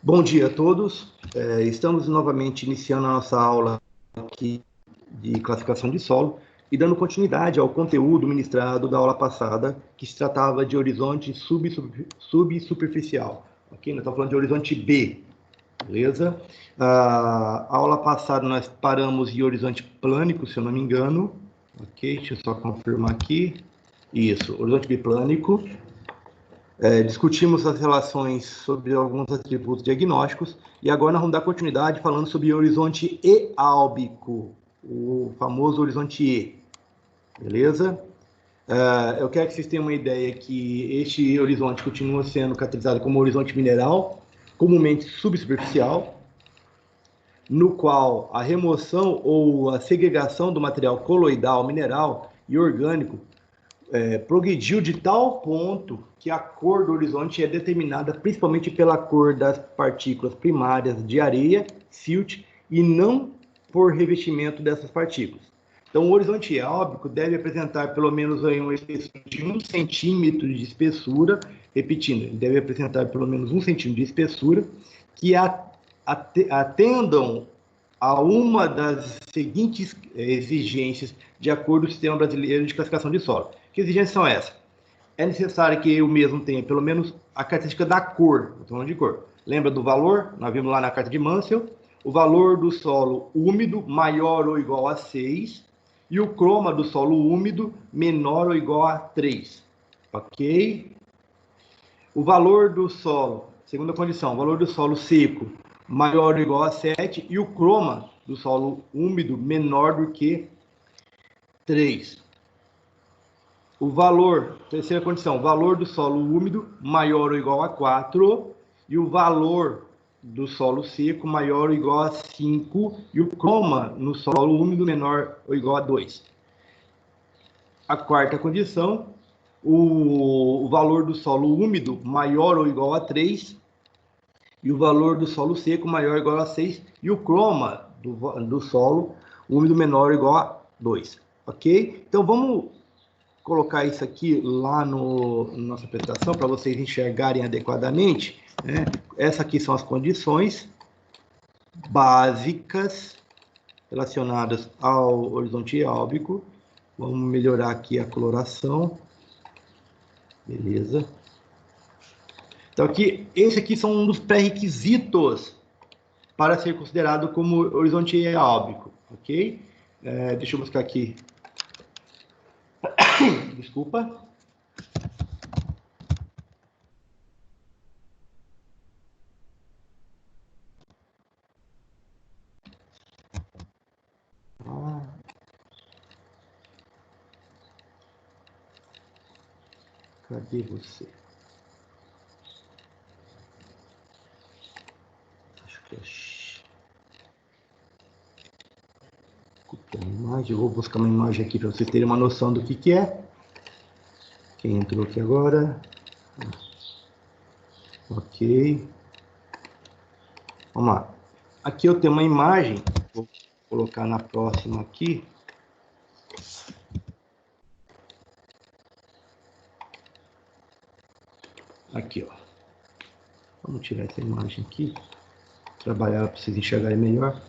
Bom dia a todos. Estamos novamente iniciando a nossa aula aqui de classificação de solo e dando continuidade ao conteúdo ministrado da aula passada, que se tratava de horizonte subsuperficial. Ok? Nós estamos falando de horizonte B, beleza? A aula passada nós paramos em horizonte plânico, se eu não me engano. Ok? Deixa eu só confirmar aqui. Isso, horizonte biplânico. Discutimos as relações sobre alguns atributos diagnósticos e agora nós vamos dar continuidade falando sobre o horizonte eálbico, o famoso horizonte E, beleza? Eu quero que vocês tenham uma ideia que este horizonte continua sendo caracterizado como horizonte mineral, comumente subsuperficial, no qual a remoção ou a segregação do material coloidal, mineral e orgânico progrediu de tal ponto que a cor do horizonte é determinada principalmente pela cor das partículas primárias de areia, silt, e não por revestimento dessas partículas. Então, o horizonte eálbico deve apresentar pelo menos uma espessura de 1 centímetro de espessura, repetindo, ele deve apresentar pelo menos 1 centímetro de espessura, que atendam a uma das seguintes exigências de acordo com o Sistema Brasileiro de Classificação de Solo. Que exigências são essas? É necessário que o mesmo tenha pelo menos a característica da cor, estou falando de cor. Lembra do valor? Nós vimos lá na carta de Mansell, o valor do solo úmido maior ou igual a 6 e o croma do solo úmido menor ou igual a 3. Ok? O valor do solo, segunda condição, o valor do solo seco maior ou igual a 7 e o croma do solo úmido menor do que 3. O valor, terceira condição, o valor do solo úmido maior ou igual a 4 e o valor do solo seco maior ou igual a 5 e o croma no solo úmido menor ou igual a 2. A quarta condição, o valor do solo úmido maior ou igual a 3 e o valor do solo seco maior ou igual a 6 e o croma do solo úmido menor ou igual a 2. Ok? Então vamos colocar isso aqui lá na nossa apresentação para vocês enxergarem adequadamente. Né? Essas aqui são as condições básicas relacionadas ao horizonte eálbico. Vamos melhorar aqui a coloração. Beleza. Então, esse aqui são um dos pré-requisitos para ser considerado como horizonte eálbico. Ok? Deixa eu buscar aqui. Desculpa. Cadê você? Acho que é... Copiar a imagem. Eu vou buscar uma imagem aqui para vocês terem uma noção do que é. Quem entrou aqui agora? Ok. Vamos lá. Aqui eu tenho uma imagem. Vou colocar na próxima aqui. Aqui, ó. Vamos tirar essa imagem aqui. Trabalhar para vocês enxergarem melhor.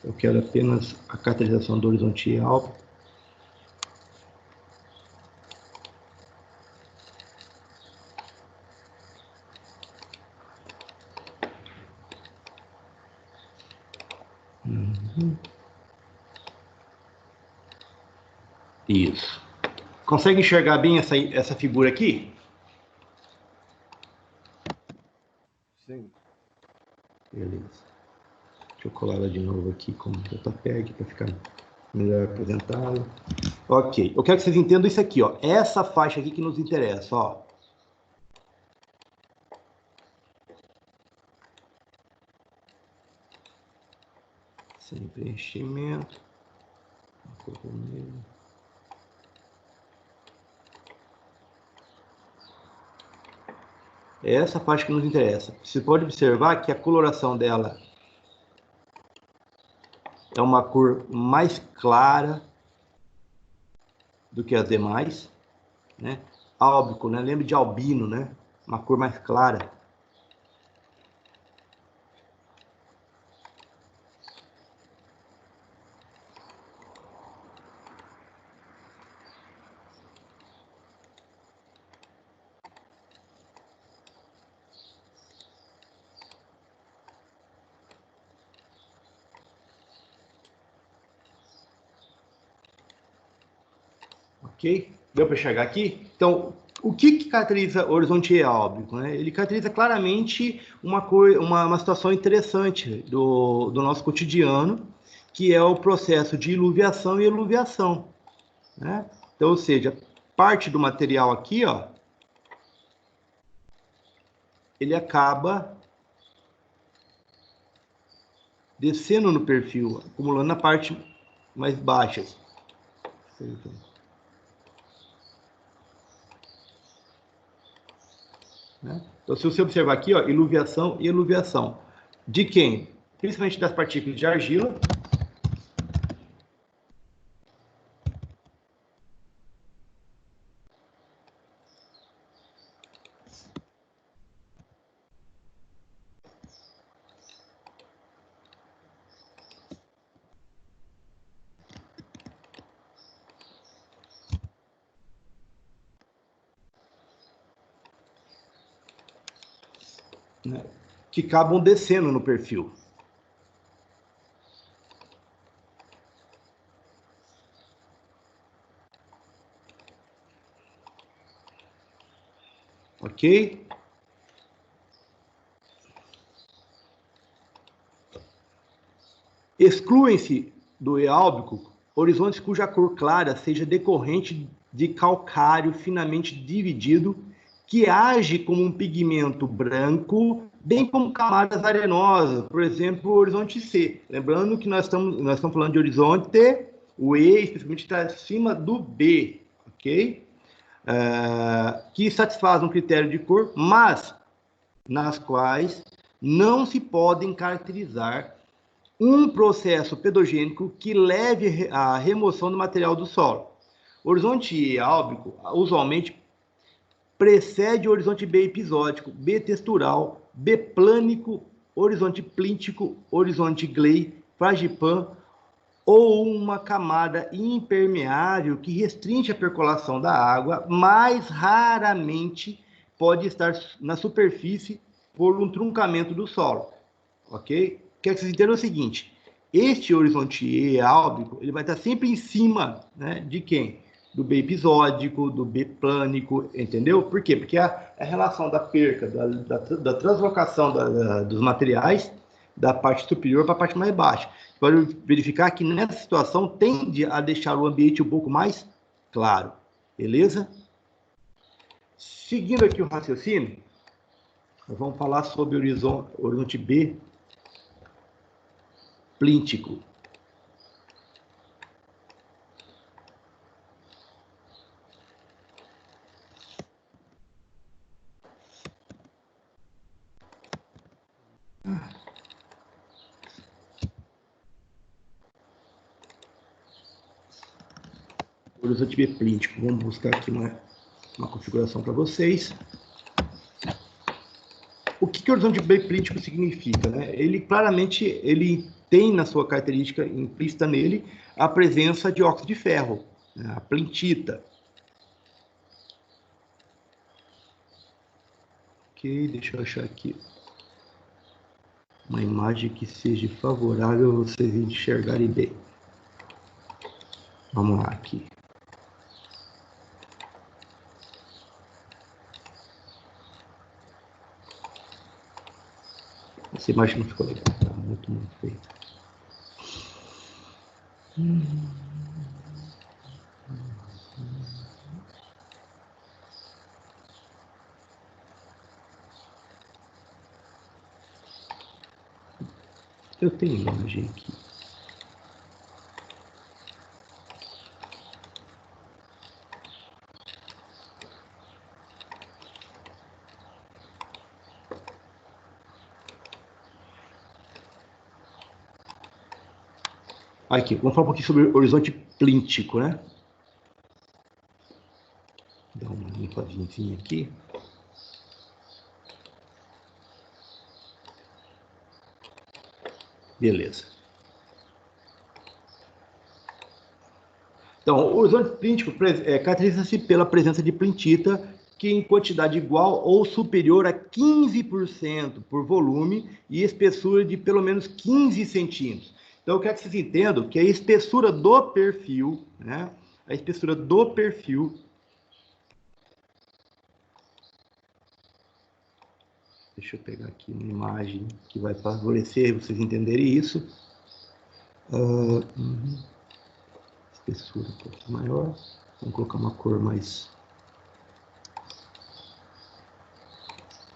Eu quero apenas a caracterização do horizonte eálbico. Isso. Consegue enxergar bem essa figura aqui? Sim. Beleza. Deixa eu colar ela de novo aqui como JPEG para ficar melhor apresentado. Ok. Eu quero que vocês entendam isso aqui, ó. Essa faixa aqui que nos interessa, ó. Sem preenchimento. É essa parte que nos interessa. Você pode observar que a coloração dela é uma cor mais clara do que as demais, né? Álbico, né? Lembra de albino, né? uma cor mais clara. Ok? Deu para enxergar aqui? Então, o que caracteriza o horizonte eálbico? Né? Ele caracteriza claramente uma situação interessante do nosso cotidiano, que é o processo de iluviação e eluviação. Né? Então, ou seja, parte do material aqui, ó, ele acaba descendo no perfil, acumulando na parte mais baixa. Né? Então, se você observar aqui, ó, iluviação e eluviação. De quem? Principalmente das partículas de argila. Né, que acabam descendo no perfil. Ok? Excluem-se do eálbico horizontes cuja cor clara seja decorrente de calcário finamente dividido, que age como um pigmento branco, bem como camadas arenosas, por exemplo, o horizonte C. Lembrando que nós estamos falando de horizonte, o E especificamente está acima do B, ok? Que satisfaz um critério de cor, mas nas quais não se podem caracterizar um processo pedogênico que leve à remoção do material do solo. O horizonte eálbico, usualmente, precede o horizonte B episódico, B textural, B plânico, horizonte plíntico, horizonte gley, fragipan, ou uma camada impermeável que restringe a percolação da água, mais raramente pode estar na superfície por um truncamento do solo, ok? Quer que vocês entendam o seguinte, este horizonte eálbico, ele vai estar sempre em cima, né, de quem? Do B episódico, do B plânico, entendeu? Por quê? Porque a relação da perca, da translocação dos materiais da parte superior para a parte mais baixa. Pode verificar que nessa situação tende a deixar o ambiente um pouco mais claro, beleza? Seguindo aqui o raciocínio, nós vamos falar sobre o horizonte B plíntico. Horizonte B plíntico. Vamos buscar aqui uma configuração para vocês. O que o horizonte B plíntico significa? Né? Ele claramente tem na sua característica implícita nele a presença de óxido de ferro, né? A plintita. Ok, deixa eu achar aqui uma imagem que seja favorável a vocês enxergarem bem. Vamos lá aqui. Essa imagem não ficou legal, tá muito feio. Eu tenho imagem aqui. Aqui, vamos falar um pouquinho sobre o horizonte plíntico, né? Dá uma limpadinha aqui. Beleza. Então, o horizonte plíntico caracteriza-se pela presença de plintita que em quantidade igual ou superior a 15% por volume e espessura de pelo menos 15 centímetros. Então, eu quero que vocês entendam que a espessura do perfil, né? A espessura do perfil. Deixa eu pegar aqui uma imagem que vai favorecer vocês entenderem isso. Espessura um pouco maior. Vamos colocar uma cor mais...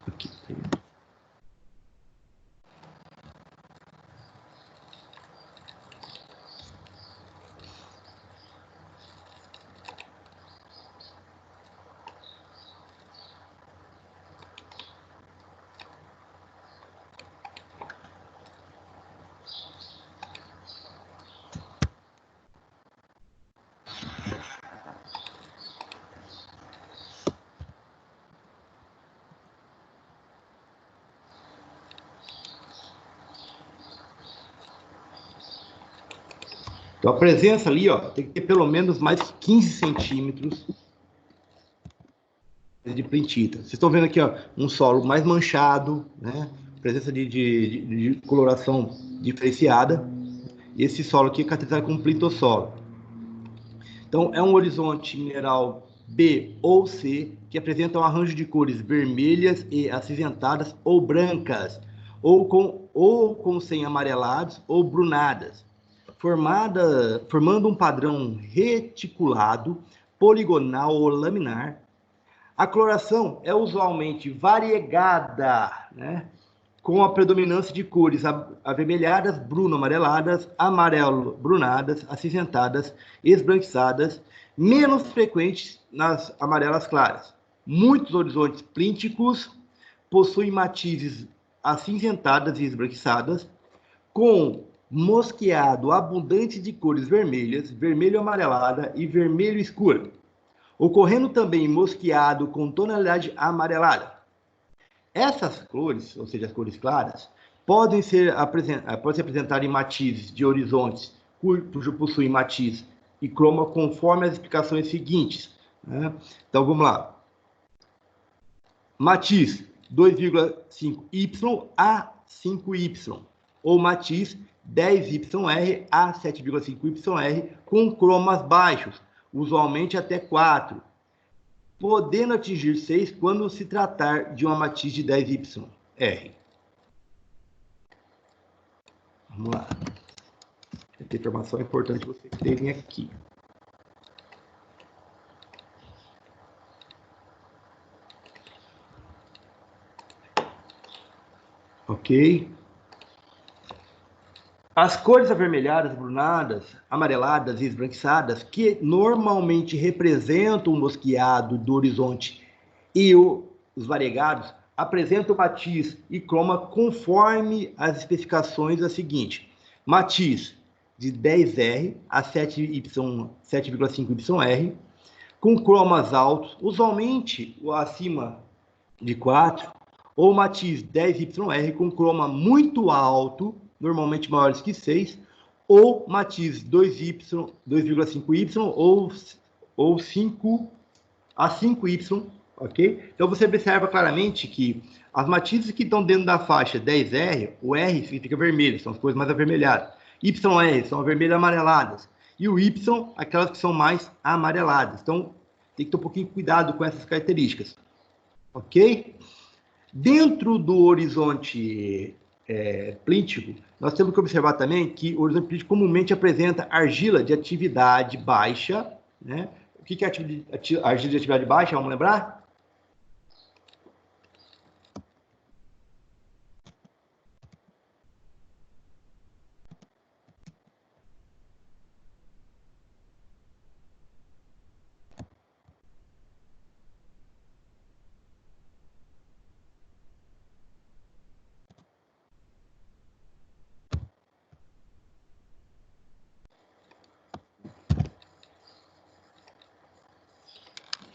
Aqui. Então, a presença ali, ó, tem que ter pelo menos mais 15 centímetros de plintita. Vocês estão vendo aqui, ó, um solo mais manchado, né? Presença de coloração diferenciada. E esse solo aqui é caracterizado como plintosolo. Então, é um horizonte mineral B ou C que apresenta um arranjo de cores vermelhas e acinzentadas ou brancas, ou com sem amarelados ou brunadas, formando um padrão reticulado, poligonal ou laminar. A coloração é usualmente variegada, né? Com a predominância de cores avermelhadas, bruno-amareladas, amarelo-brunadas, acinzentadas, esbranquiçadas, menos frequentes nas amarelas claras. Muitos horizontes plínticos possuem matizes acinzentadas e esbranquiçadas, com mosqueado abundante de cores vermelhas, vermelho amarelada e vermelho escuro, ocorrendo também mosqueado com tonalidade amarelada. Essas cores, ou seja, as cores claras, podem se apresentar em matizes de horizontes cujo possuem matiz e croma conforme as explicações seguintes, né? Então, vamos lá. Matiz 2,5Y a 5Y, ou matiz 10YR a 7,5YR, com cromas baixos, usualmente até 4, podendo atingir 6 quando se tratar de uma matiz de 10YR. Vamos lá. Essa informação é importante vocês terem aqui. Ok? As cores avermelhadas, brunadas, amareladas e esbranquiçadas, que normalmente representam o mosqueado do horizonte e os variegados, apresentam matiz e croma conforme as especificações a seguinte: matiz de 10R a 7,5YR, com cromas altos, usualmente acima de 4, ou matiz 10YR com croma muito alto, normalmente maiores que 6, ou matiz 2,5Y ou 5 a 5Y, ok? Então você observa claramente que as matizes que estão dentro da faixa 10R, o R significa vermelho, são as cores mais avermelhadas. YR são vermelhas amareladas. E o Y, aquelas que são mais amareladas. Então, tem que ter um pouquinho de cuidado com essas características. Ok? Dentro do horizonte plíntico, nós temos que observar também que o horizonte plíntico comumente apresenta argila de atividade baixa, né? O que é argila de atividade baixa? Vamos lembrar?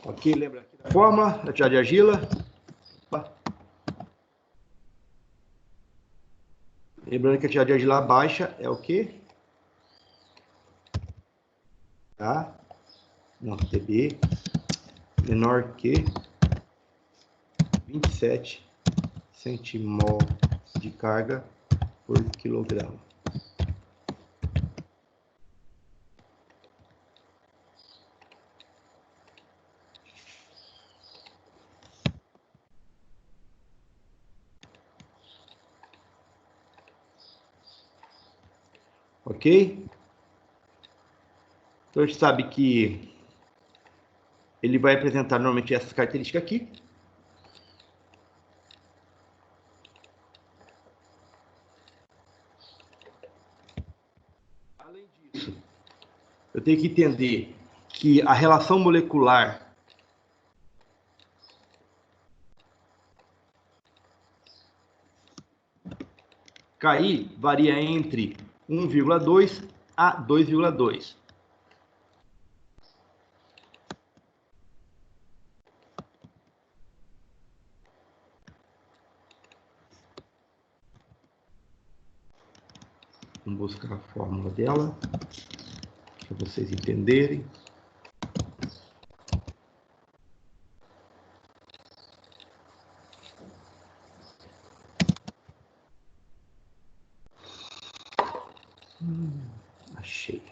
Ok, lembra aqui da fórmula, atividade de argila. Lembrando que a atividade de argila baixa é o quê? Tá? Não, TB menor que 27 centimol de carga por quilograma. Ok? Então a gente sabe que ele vai apresentar normalmente essas características aqui. Além disso, eu tenho que entender que a relação molecular KI varia entre 1,2 a 2,2. Vamos buscar a fórmula dela, para vocês entenderem. Achei.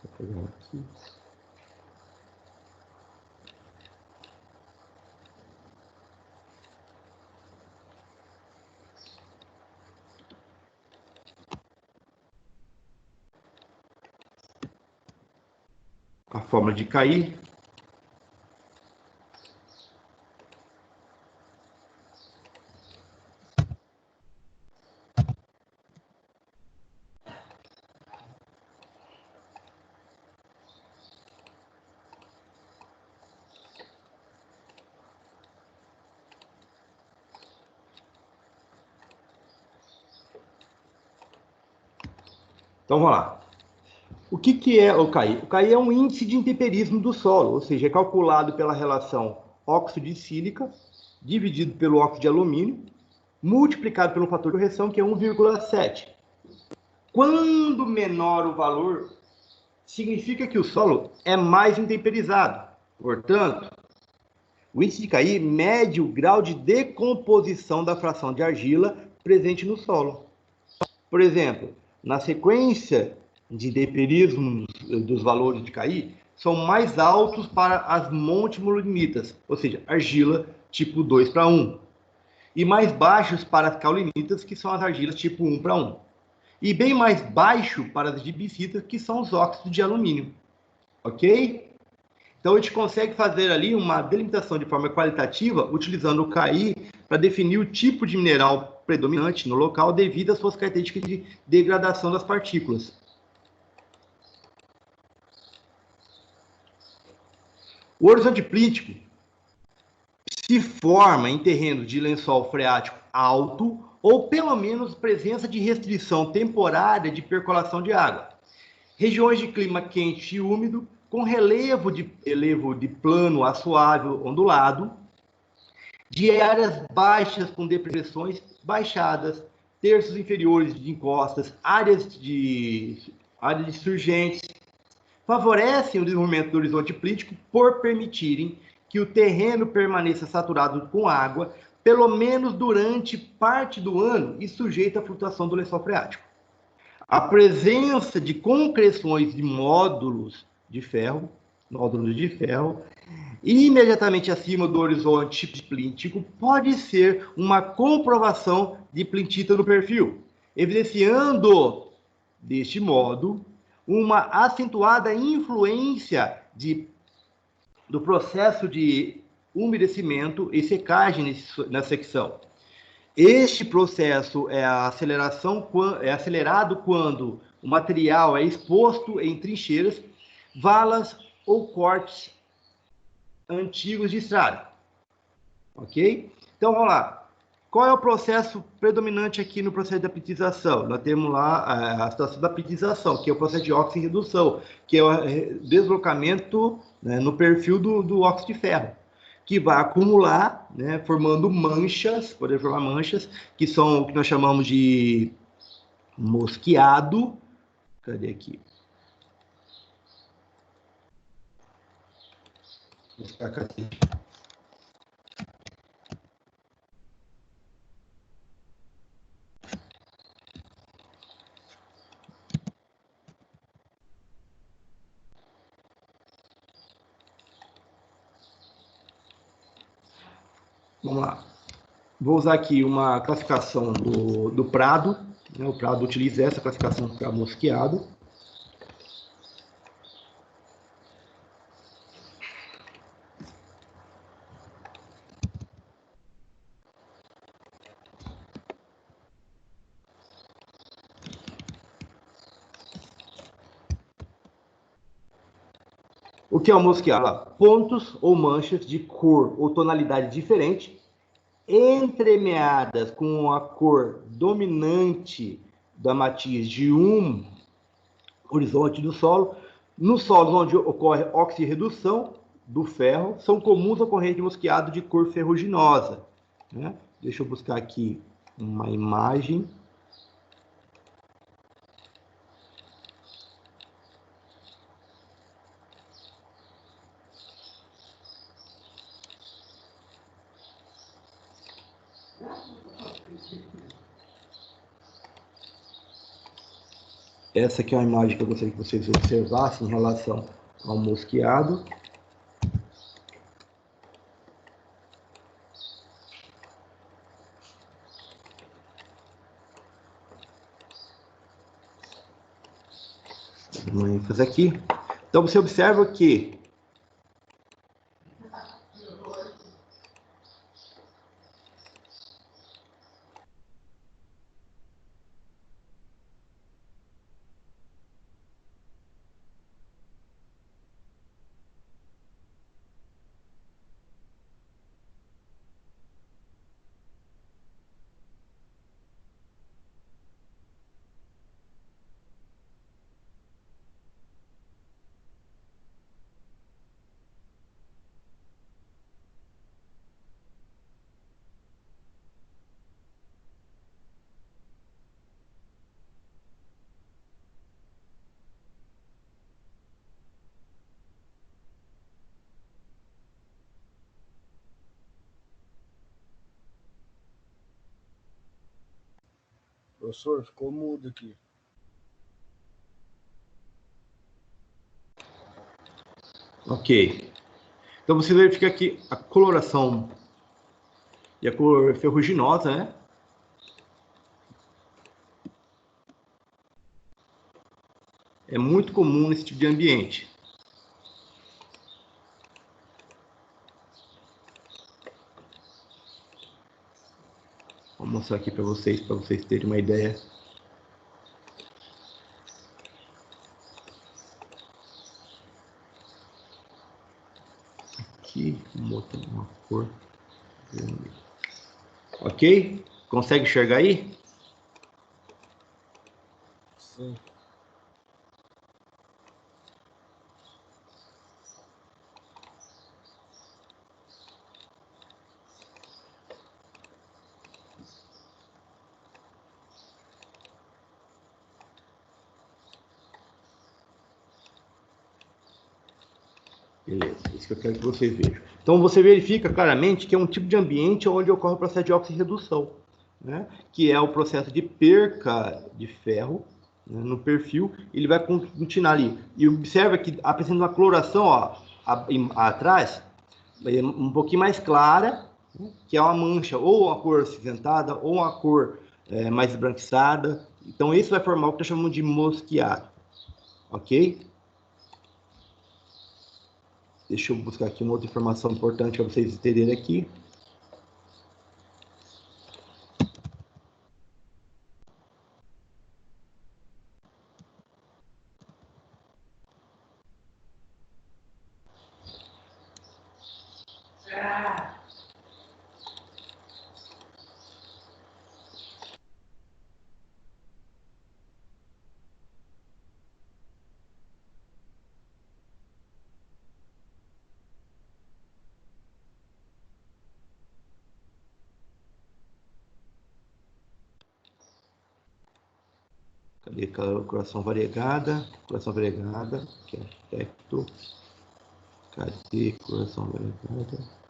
Vou pegar aqui. A fórmula de KI. Então, vamos lá. O que é o KI? O KI é um índice de intemperismo do solo, ou seja, é calculado pela relação óxido de sílica dividido pelo óxido de alumínio, multiplicado pelo fator de correção, que é 1,7. Quando menor o valor, significa que o solo é mais intemperizado. Portanto, o índice de KI mede o grau de decomposição da fração de argila presente no solo. Por exemplo, na sequência de intemperismo dos valores de KI, são mais altos para as montimolinitas, ou seja, argila tipo 2:1, e mais baixos para as caulinitas, que são as argilas tipo 1:1, e bem mais baixo para as gibicitas, que são os óxidos de alumínio. Ok? Então, a gente consegue fazer ali uma delimitação de forma qualitativa, utilizando o KI para definir o tipo de mineral predominante no local devido às suas características de degradação das partículas. O horizonte plíntico se forma em terrenos de lençol freático alto ou, pelo menos, presença de restrição temporária de percolação de água. Regiões de clima quente e úmido, com relevo de plano a suave ondulado, de áreas baixas com depressões baixadas, terços inferiores de encostas, áreas de surgentes, favorecem o desenvolvimento do horizonte plíntico por permitirem que o terreno permaneça saturado com água, pelo menos durante parte do ano e sujeito à flutuação do lençol freático. A presença de concreções de módulos de ferro, imediatamente acima do horizonte plíntico, pode ser uma comprovação de plintita no perfil, evidenciando, deste modo, uma acentuada influência do processo de umedecimento e secagem na secção. Este processo é acelerado quando o material é exposto em trincheiras, valas ou cortes antigos de estrada. Ok? Então, vamos lá. Qual é o processo predominante aqui no processo da plitização? Nós temos lá a situação da plitização, que é o processo de óxido e redução, que é o deslocamento, né, no perfil do óxido de ferro, que vai acumular, né, formando manchas, poder formar manchas, que são o que nós chamamos de mosqueado. Cadê aqui? Vamos lá. Vou usar aqui uma classificação do Prado, né? O Prado utiliza essa classificação para mosqueado. O que é o mosqueado? Pontos ou manchas de cor ou tonalidade diferente, entremeadas com a cor dominante da matiz de um horizonte do solo. Nos solos onde ocorre oxirredução do ferro, são comuns ocorrências de mosqueado de cor ferruginosa. Né? Deixa eu buscar aqui uma imagem. Essa aqui é uma imagem que eu gostaria que vocês observassem em relação ao mosqueado. Vou dar ênfase aqui. Então você observa que Professor, ficou mudo aqui. ok. Então você verifica aqui a coloração e a cor ferruginosa, né? É muito comum nesse tipo de ambiente. Vou mostrar aqui para vocês terem uma ideia. Aqui, uma cor. Ok? Consegue enxergar aí? Sim. Beleza, isso que eu quero que vocês vejam. Então você verifica claramente que é um tipo de ambiente onde ocorre o processo de oxirredução, né? Que é o processo de perca de ferro, né, no perfil, ele vai continuar ali. E observa que apresenta uma coloração, ó, atrás, um pouquinho mais clara, né, que é uma mancha, ou uma cor acinzentada, ou uma cor mais esbranquiçada. Então isso vai formar o que nós chamamos de mosqueado, ok? Deixa eu buscar aqui uma outra informação importante para vocês entenderem aqui. Cadê calculação variegada? Calculação variegada, que é aspecto. Cadê calculação variegada?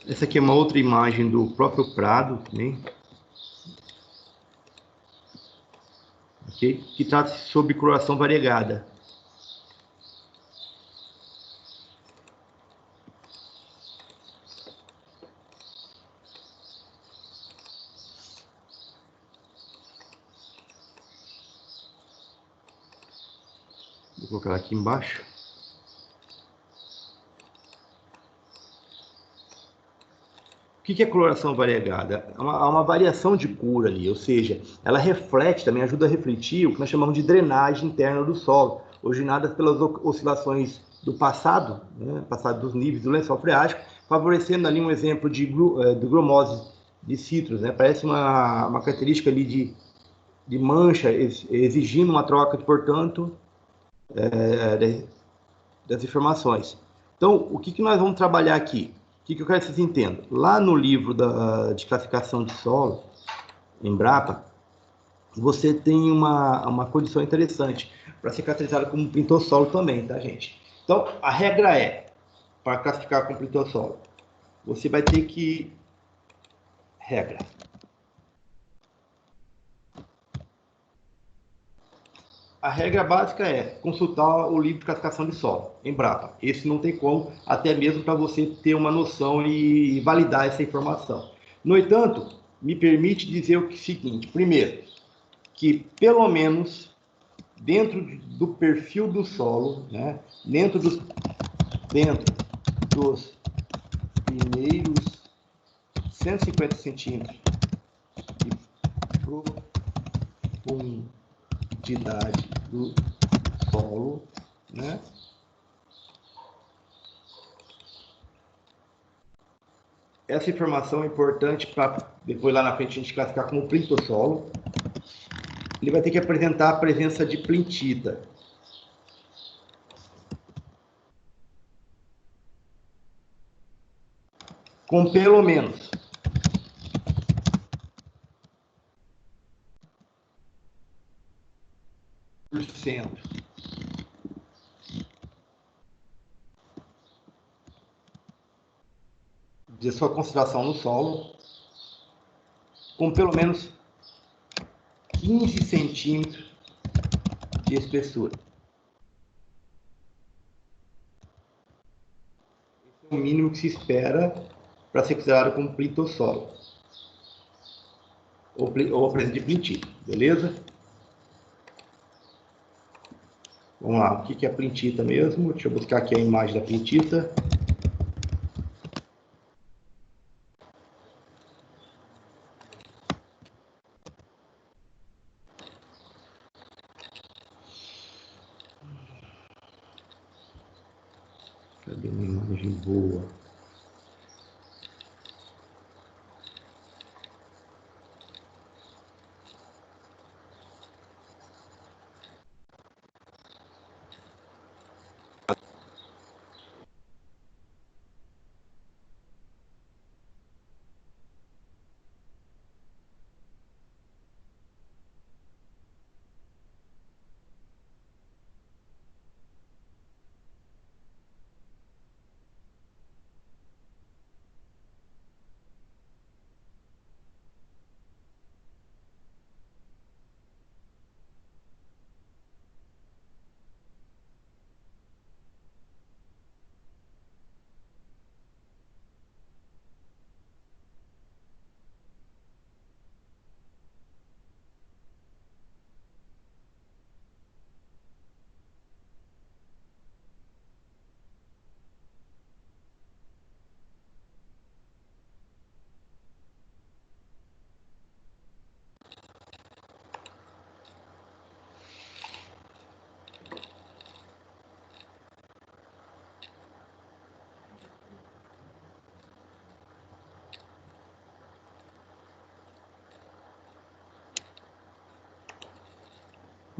Essa aqui é uma outra imagem do próprio Prado, também, okay? Que trata sobre coloração variegada. Vou colocar aqui embaixo. O que é coloração variegada? Há uma variação de cor ali, ou seja, ela reflete, também ajuda a refletir o que nós chamamos de drenagem interna do solo, originada pelas oscilações do passado, né, passado dos níveis do lençol freático, favorecendo ali um exemplo de gromose de citros, né? Parece uma característica ali de mancha, exigindo uma troca, portanto, das informações. Então, o que nós vamos trabalhar aqui? O que eu quero que vocês entendam? Lá no livro de classificação de solo, Embrapa, você tem uma condição interessante para ser caracterizado como pintossolo também, tá, gente? Então, a regra é, para classificar como pintossolo, você vai ter que... Regra. A regra básica é consultar o livro de classificação de solo, Embrapa. Esse não tem como, até mesmo para você ter uma noção e validar essa informação. No entanto, me permite dizer o seguinte: primeiro, que pelo menos dentro do perfil do solo, né, dentro dos primeiros 150 centímetros de profundidade do solo, né? Essa informação é importante para depois lá na frente a gente classificar como plintossolo. Ele vai ter que apresentar a presença de plintita. Com pelo menos 1% de sua concentração no solo, com pelo menos 15 centímetros de espessura. Esse é o mínimo que se espera para ser considerado como plintossolo, ou a presença de plintita, beleza? Vamos lá, o que é a plintita mesmo? Deixa eu buscar aqui a imagem da plintita. Cadê uma imagem boa?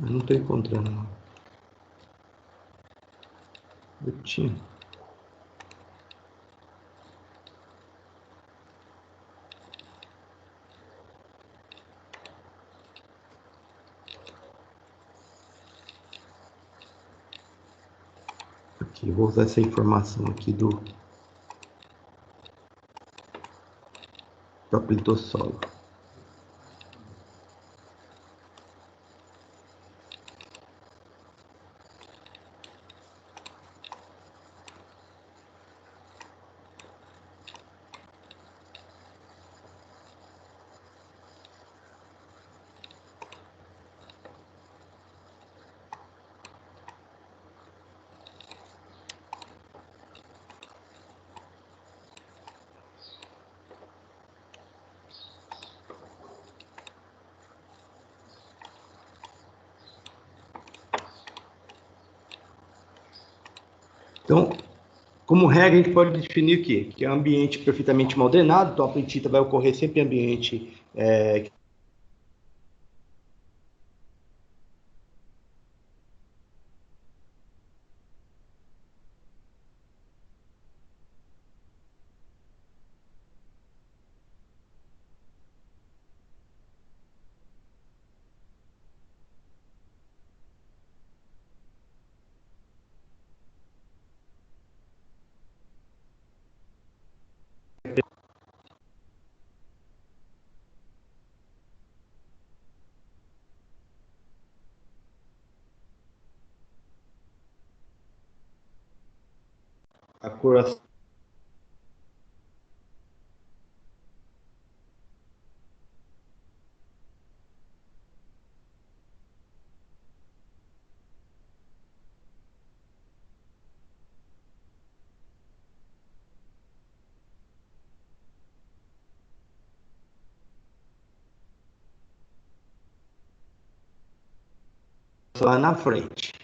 Eu não estou encontrando, não. Eu tinha. Aqui, vou usar essa informação aqui do próprio litossolo. Então, como regra, a gente pode definir o quê? Que é um ambiente perfeitamente mal drenado, então a pentita vai ocorrer sempre em ambiente a cor lá na frente.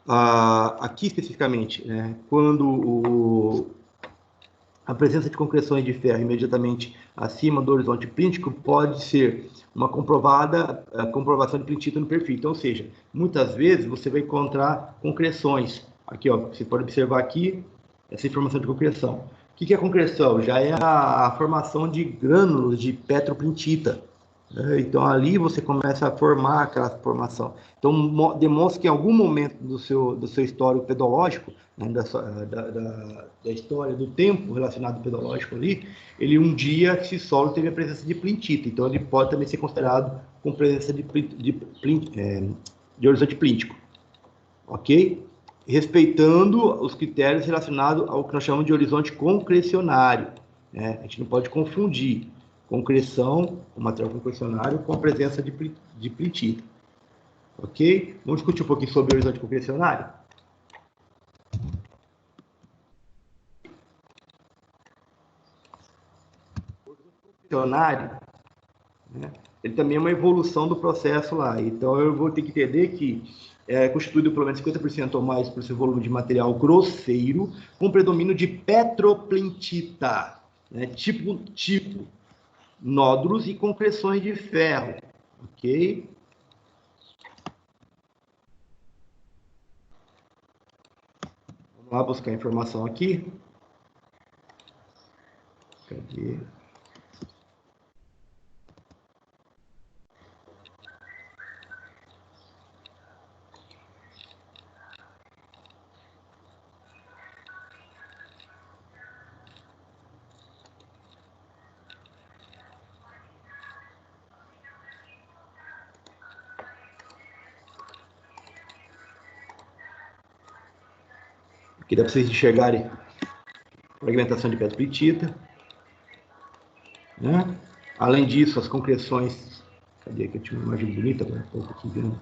Aqui especificamente, né, quando a presença de concreções de ferro imediatamente acima do horizonte plíntico pode ser uma comprovação de plintita no perfil. Então, ou seja, muitas vezes você vai encontrar concreções. Aqui, ó, você pode observar aqui essa informação de concreção. O que é concreção? Já é a formação de grânulos de petroplintita. Então, ali você começa a formar aquela formação. Então, demonstra que em algum momento do seu histórico pedológico, né, da história do tempo relacionado ao pedológico ali, ele um dia, esse solo teve a presença de plintita. Então, ele pode também ser considerado com presença de horizonte plíntico. Ok? Respeitando os critérios relacionados ao que nós chamamos de horizonte concrecionário. Né? A gente não pode confundir concreção, o material concrecionário, com a presença de plintita. Ok? Vamos discutir um pouquinho sobre o horizonte concrecionário? O horizonte concrecionário, né, ele também é uma evolução do processo lá. Então, eu vou ter que entender que é constituído pelo menos 50% ou mais por seu volume de material grosseiro, com predomínio de petroplintita, né, tipo nódulos e concreções de ferro, ok? Vamos lá buscar informação aqui. Cadê? Aqui dá para vocês enxergarem fragmentação de petroplintita, né? Além disso, as concreções. Cadê que eu tinha uma imagem bonita agora? Estou aqui vendo.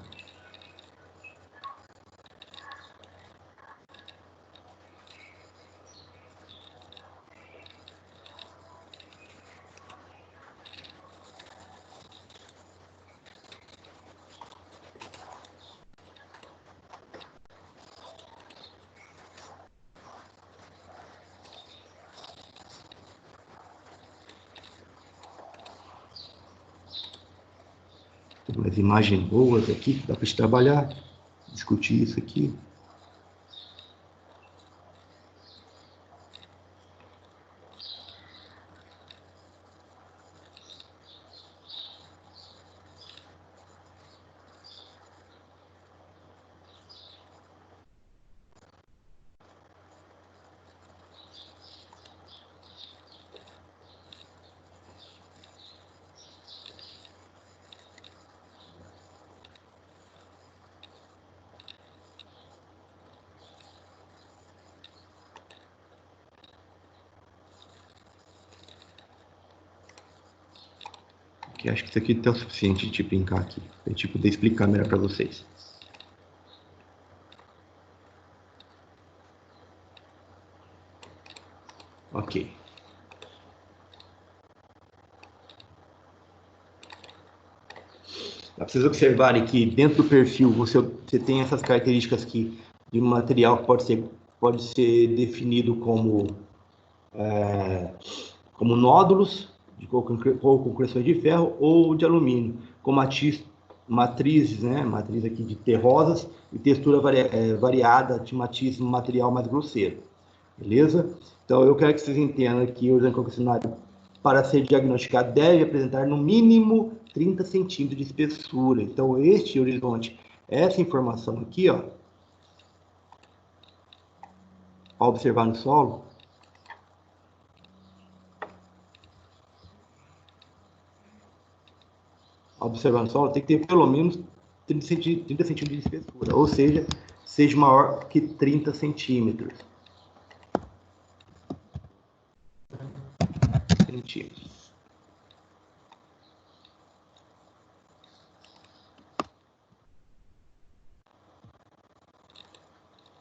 Tem umas imagens boas aqui que dá para trabalhar, discutir isso aqui. Que acho que isso aqui tá o suficiente de brincar aqui, para a gente poder explicar melhor para vocês. Ok. Dá para vocês observarem que dentro do perfil você tem essas características aqui de material que pode ser definido como nódulos de concreções de ferro ou de alumínio, com matrizes, né, matriz aqui de terrosas e textura variada de matiz material mais grosseiro, beleza? Então eu quero que vocês entendam que o horizonte concrecionário, para ser diagnosticado, deve apresentar no mínimo 30 centímetros de espessura. Então este horizonte, essa informação aqui, ó, ao observar no solo, observando o solo, tem que ter pelo menos 30 centímetros de espessura, ou seja maior que 30 centímetros.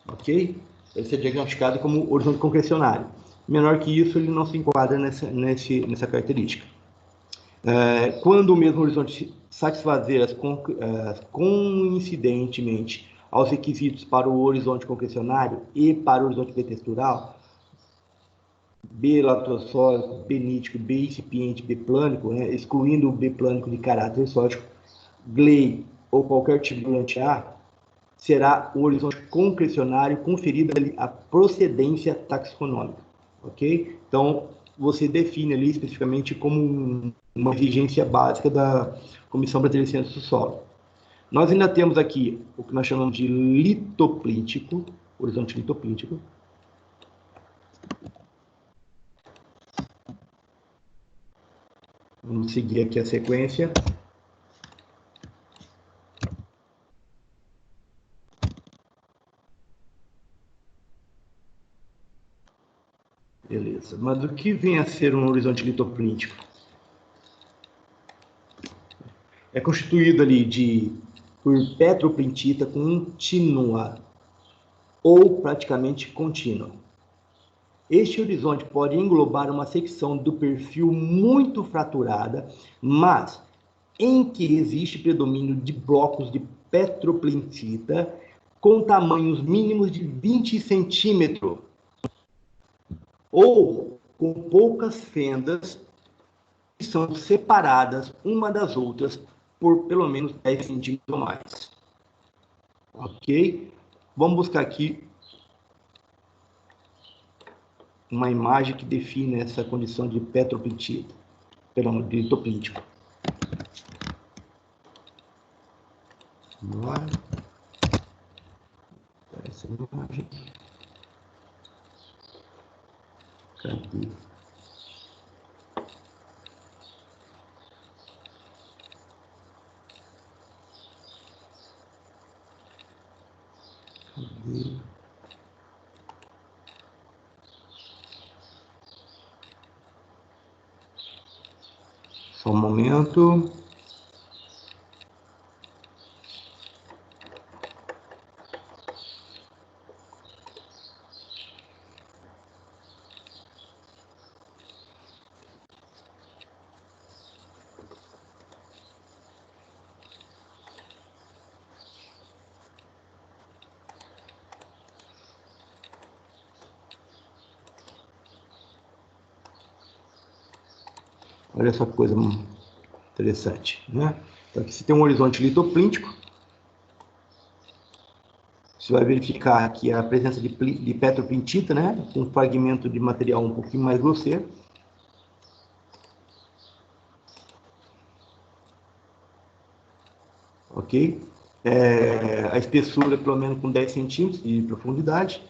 Ok? Deve ser diagnosticado como horizonte concrecionário. Menor que isso, ele não se enquadra nessa característica. Quando o mesmo horizonte satisfazer coincidentemente aos requisitos para o horizonte concrecionário e para o horizonte pretextural, B latossólico, B nítico, B incipiente, B plânico, né, excluindo o B plânico de caráter exótico, GLEI ou qualquer tipo de variante A, será o horizonte concrecionário conferida a procedência taxonômica, ok? Então, você define ali especificamente como uma exigência básica da Comissão Brasileira de Ciências do Solo. Nós ainda temos aqui o que nós chamamos de litoplíntico, horizonte litoplíntico. Vamos seguir aqui a sequência. Beleza, mas o que vem a ser um horizonte litoplíntico? É constituído ali por petroplintita contínua ou praticamente contínua. Este horizonte pode englobar uma secção do perfil muito fraturada, mas em que existe predomínio de blocos de petroplintita com tamanhos mínimos de 20 centímetros ou com poucas fendas que são separadas uma das outras por pelo menos 10 centímetros ou mais. Ok? Vamos buscar aqui uma imagem que define essa condição de petroplintita, perdão, de litoplíntico. Vamos lá. Essa imagem. Cadê? Cadê? Só um momento. Olha essa coisa interessante, né? Então, aqui você tem um horizonte litoplíntico. Você vai verificar aqui a presença de petropintita, né? Com um fragmento de material um pouquinho mais grosseiro. Ok? A espessura pelo menos com 10 centímetros de profundidade.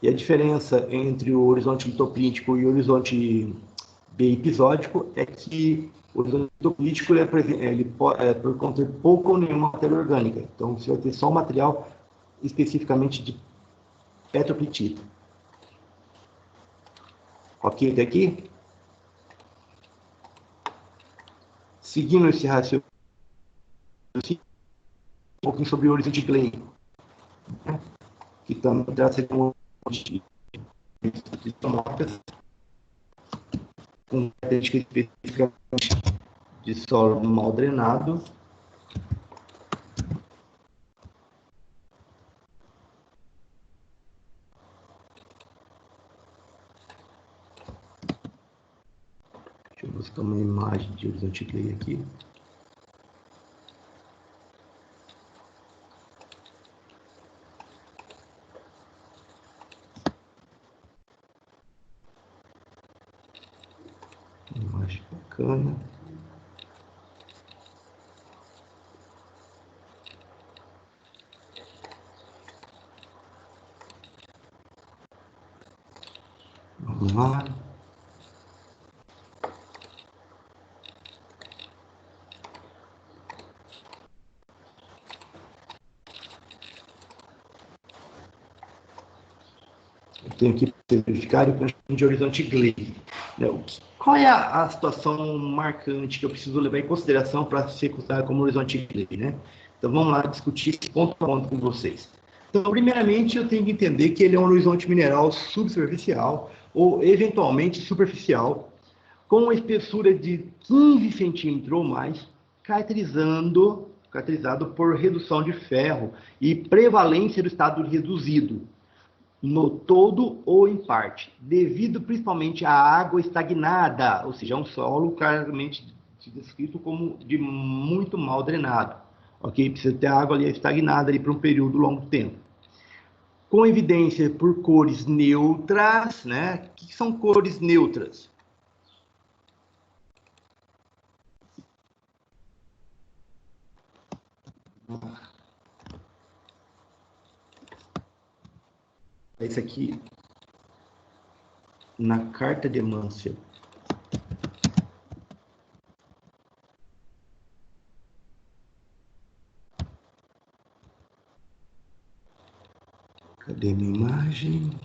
E a diferença entre o horizonte litoplíntico e o horizonte episódico é que o horizonte litoplíntico ele pode, por conter pouca ou nenhuma matéria orgânica. Então, você vai ter só o material especificamente de petropitita. Ok até aqui? Seguindo esse raciocínio, um pouquinho sobre o horizonte Clay, né? Que também trata-se de um horizonte de tomocas com características específicas de solo mal drenado. Deixa eu buscar uma imagem de horizonte Clay aqui. Imagem bacana. Vamos lá. Eu tenho que verificar o conjunto de horizonte Clay. Qual é a situação marcante que eu preciso levar em consideração para ser considerado como horizonte Clay, né? Então vamos lá discutir ponto a ponto com vocês. Então, primeiramente, eu tenho que entender que ele é um horizonte mineral subsuperficial ou eventualmente superficial, com uma espessura de 15 centímetros ou mais, caracterizado por redução de ferro e prevalência do estado reduzido, no todo ou em parte, devido principalmente à água estagnada, ou seja, um solo claramente descrito como de muito mal drenado. Ok? Precisa ter água ali estagnada ali por um período longo de tempo. Com evidência por cores neutras, né? O que são cores neutras? Esse aqui, na carta de Mansell. Cadê minha imagem?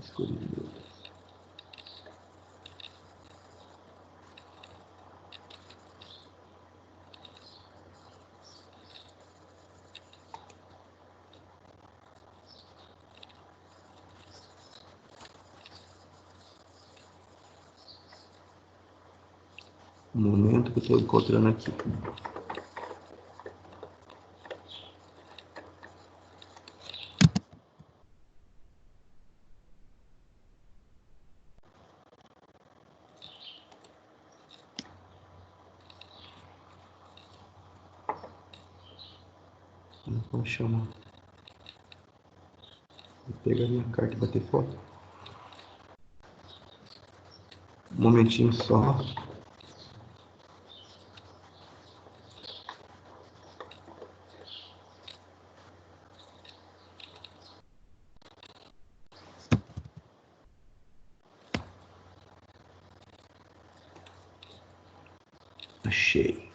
Escolhi. Um momento que eu estou encontrando aqui. Não vou chamar. Vou pegar minha carta e bater foto. Um momentinho só. Achei.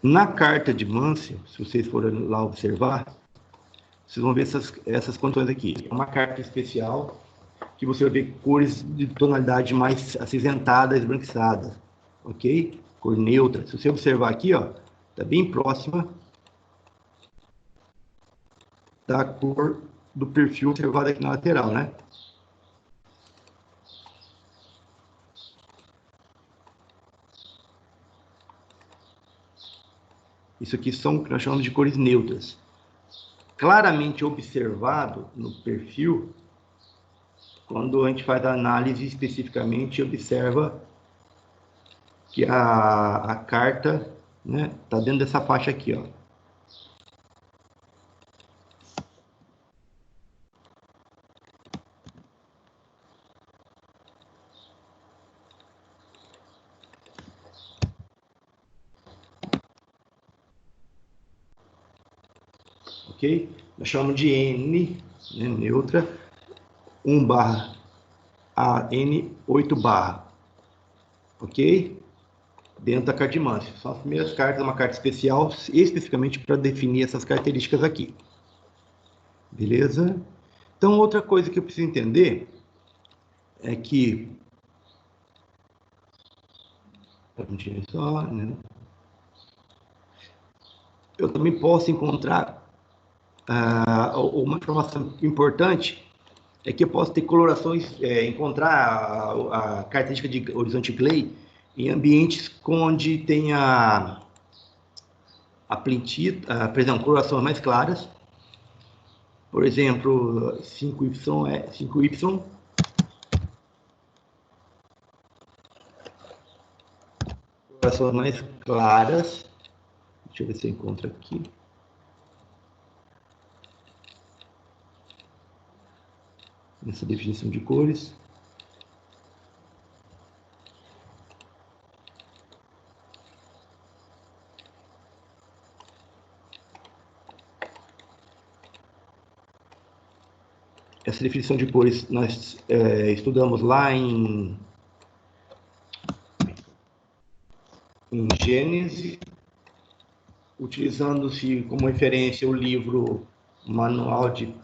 Na carta de Mansell, se vocês forem lá observar, vocês vão ver essas condições aqui. É uma carta especial que você vai ver cores de tonalidade mais acinzentada, esbranquiçada, ok? Cor neutra. Se você observar aqui, ó, tá bem próxima da cor do perfil observado aqui na lateral, né? Isso aqui são o que nós chamamos de cores neutras. Claramente observado no perfil, quando a gente faz a análise especificamente, observa que a carta, né, tá dentro dessa faixa aqui, ó. Ok? Nós chamamos de N, né, neutra, 1 barra a N 8 barra, ok? Dentro da carta de Mansion. São as primeiras cartas, uma carta especial, especificamente para definir essas características aqui. Beleza? Então, outra coisa que eu preciso entender é que... Só, né? Eu também posso encontrar uma informação importante é que eu posso ter colorações, encontrar a característica de horizonte clay em ambientes onde tenha perdão, colorações mais claras. Por exemplo, 5Y, colorações mais claras. Deixa eu ver se eu encontro aqui. Nessa definição de cores. Essa definição de cores nós estudamos lá em Gênesis, utilizando-se como referência o livro Manual de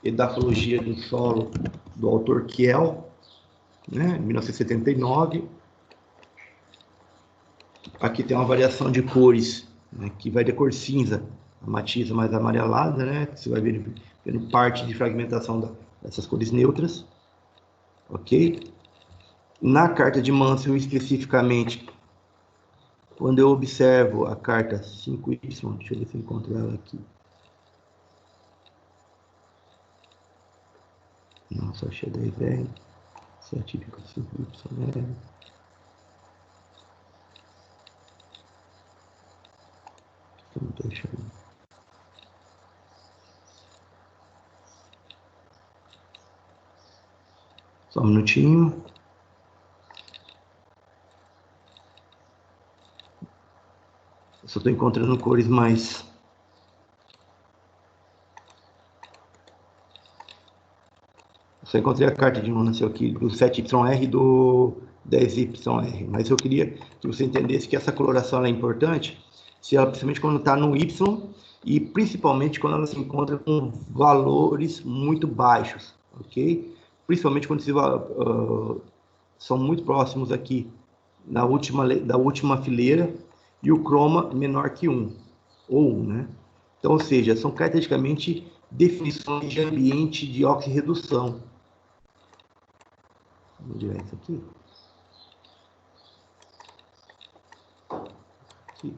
Edafologia do Solo, do autor Kiel, né, 1979. Aqui tem uma variação de cores, né, que vai de cor cinza, a matiza mais amarelada, né, você vai vendo parte de fragmentação dessas cores neutras, ok? Na carta de Mansion, especificamente, quando eu observo a carta 5Y, deixa eu ver se eu encontro ela aqui. Nossa, achei 10R, 7,5Y. Não estou achando. Só um minutinho. Eu só estou encontrando cores mais... Eu só encontrei a carta de Mansion aqui do 7YR e do 10YR, mas eu queria que você entendesse que essa coloração é importante, se ela, principalmente quando está no Y e principalmente quando ela se encontra com valores muito baixos, ok? Principalmente quando são muito próximos aqui da última fileira e o croma menor que 1, ou 1, né? Então, ou seja, são caracteristicamente definições de ambiente de oxirredução. Vou tirar isso aqui. Aqui.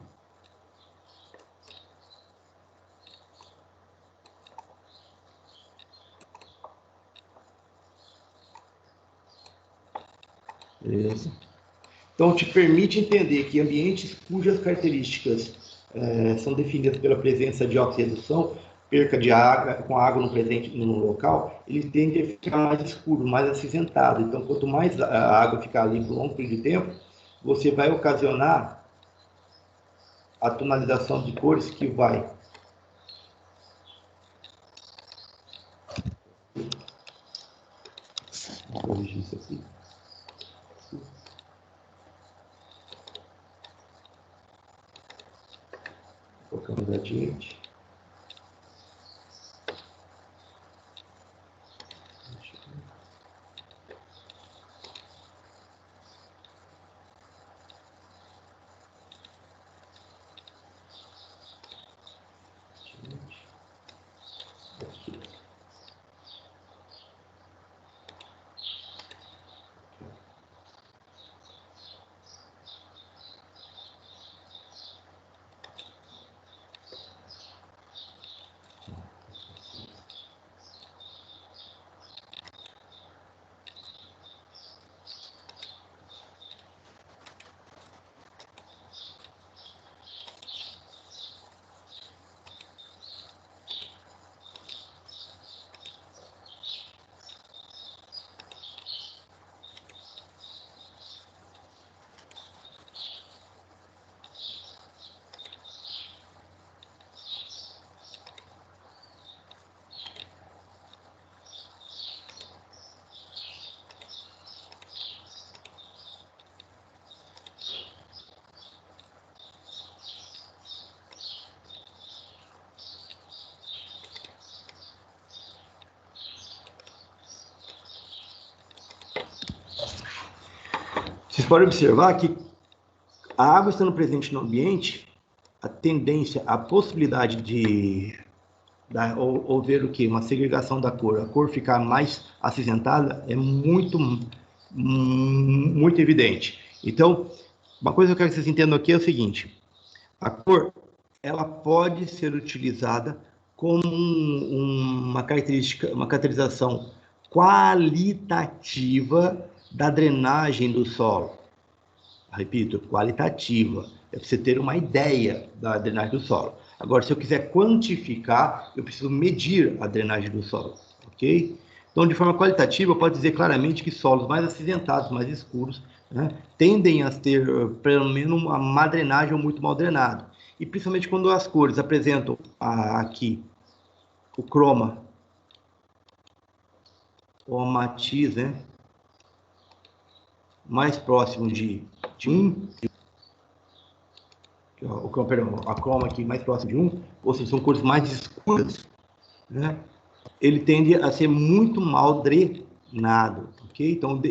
Beleza. Então, te permite entender que ambientes cujas características são definidas pela presença de oxirredução, perca de água, com água no presente no local, ele tende a ficar mais escuro, mais acinzentado. Então, quanto mais a água ficar ali por um longo período de tempo, você vai ocasionar a tonalização de cores que vai... Vou corrigir isso aqui. Colocar um gradiente. pode observar que a água estando presente no ambiente, a tendência, a possibilidade de ver o quê? Uma segregação da cor, a cor ficar mais acinzentada é muito evidente. Então, uma coisa que eu quero que vocês entendam aqui é o seguinte: a cor, ela pode ser utilizada como uma característica, uma caracterização qualitativa da drenagem do solo. Repito, qualitativa. É para você ter uma ideia da drenagem do solo. Agora, se eu quiser quantificar, eu preciso medir a drenagem do solo, ok? Então, de forma qualitativa, eu posso dizer claramente que solos mais acinzentados, mais escuros, né, tendem a ter, pelo menos, uma má drenagem ou muito mal drenado. E principalmente quando as cores apresentam aqui o croma, ou matiz, né, mais próximo de 1, a croma aqui mais próximo de 1, ou seja, são cores mais escuras, né, ele tende a ser muito mal drenado, ok? Então,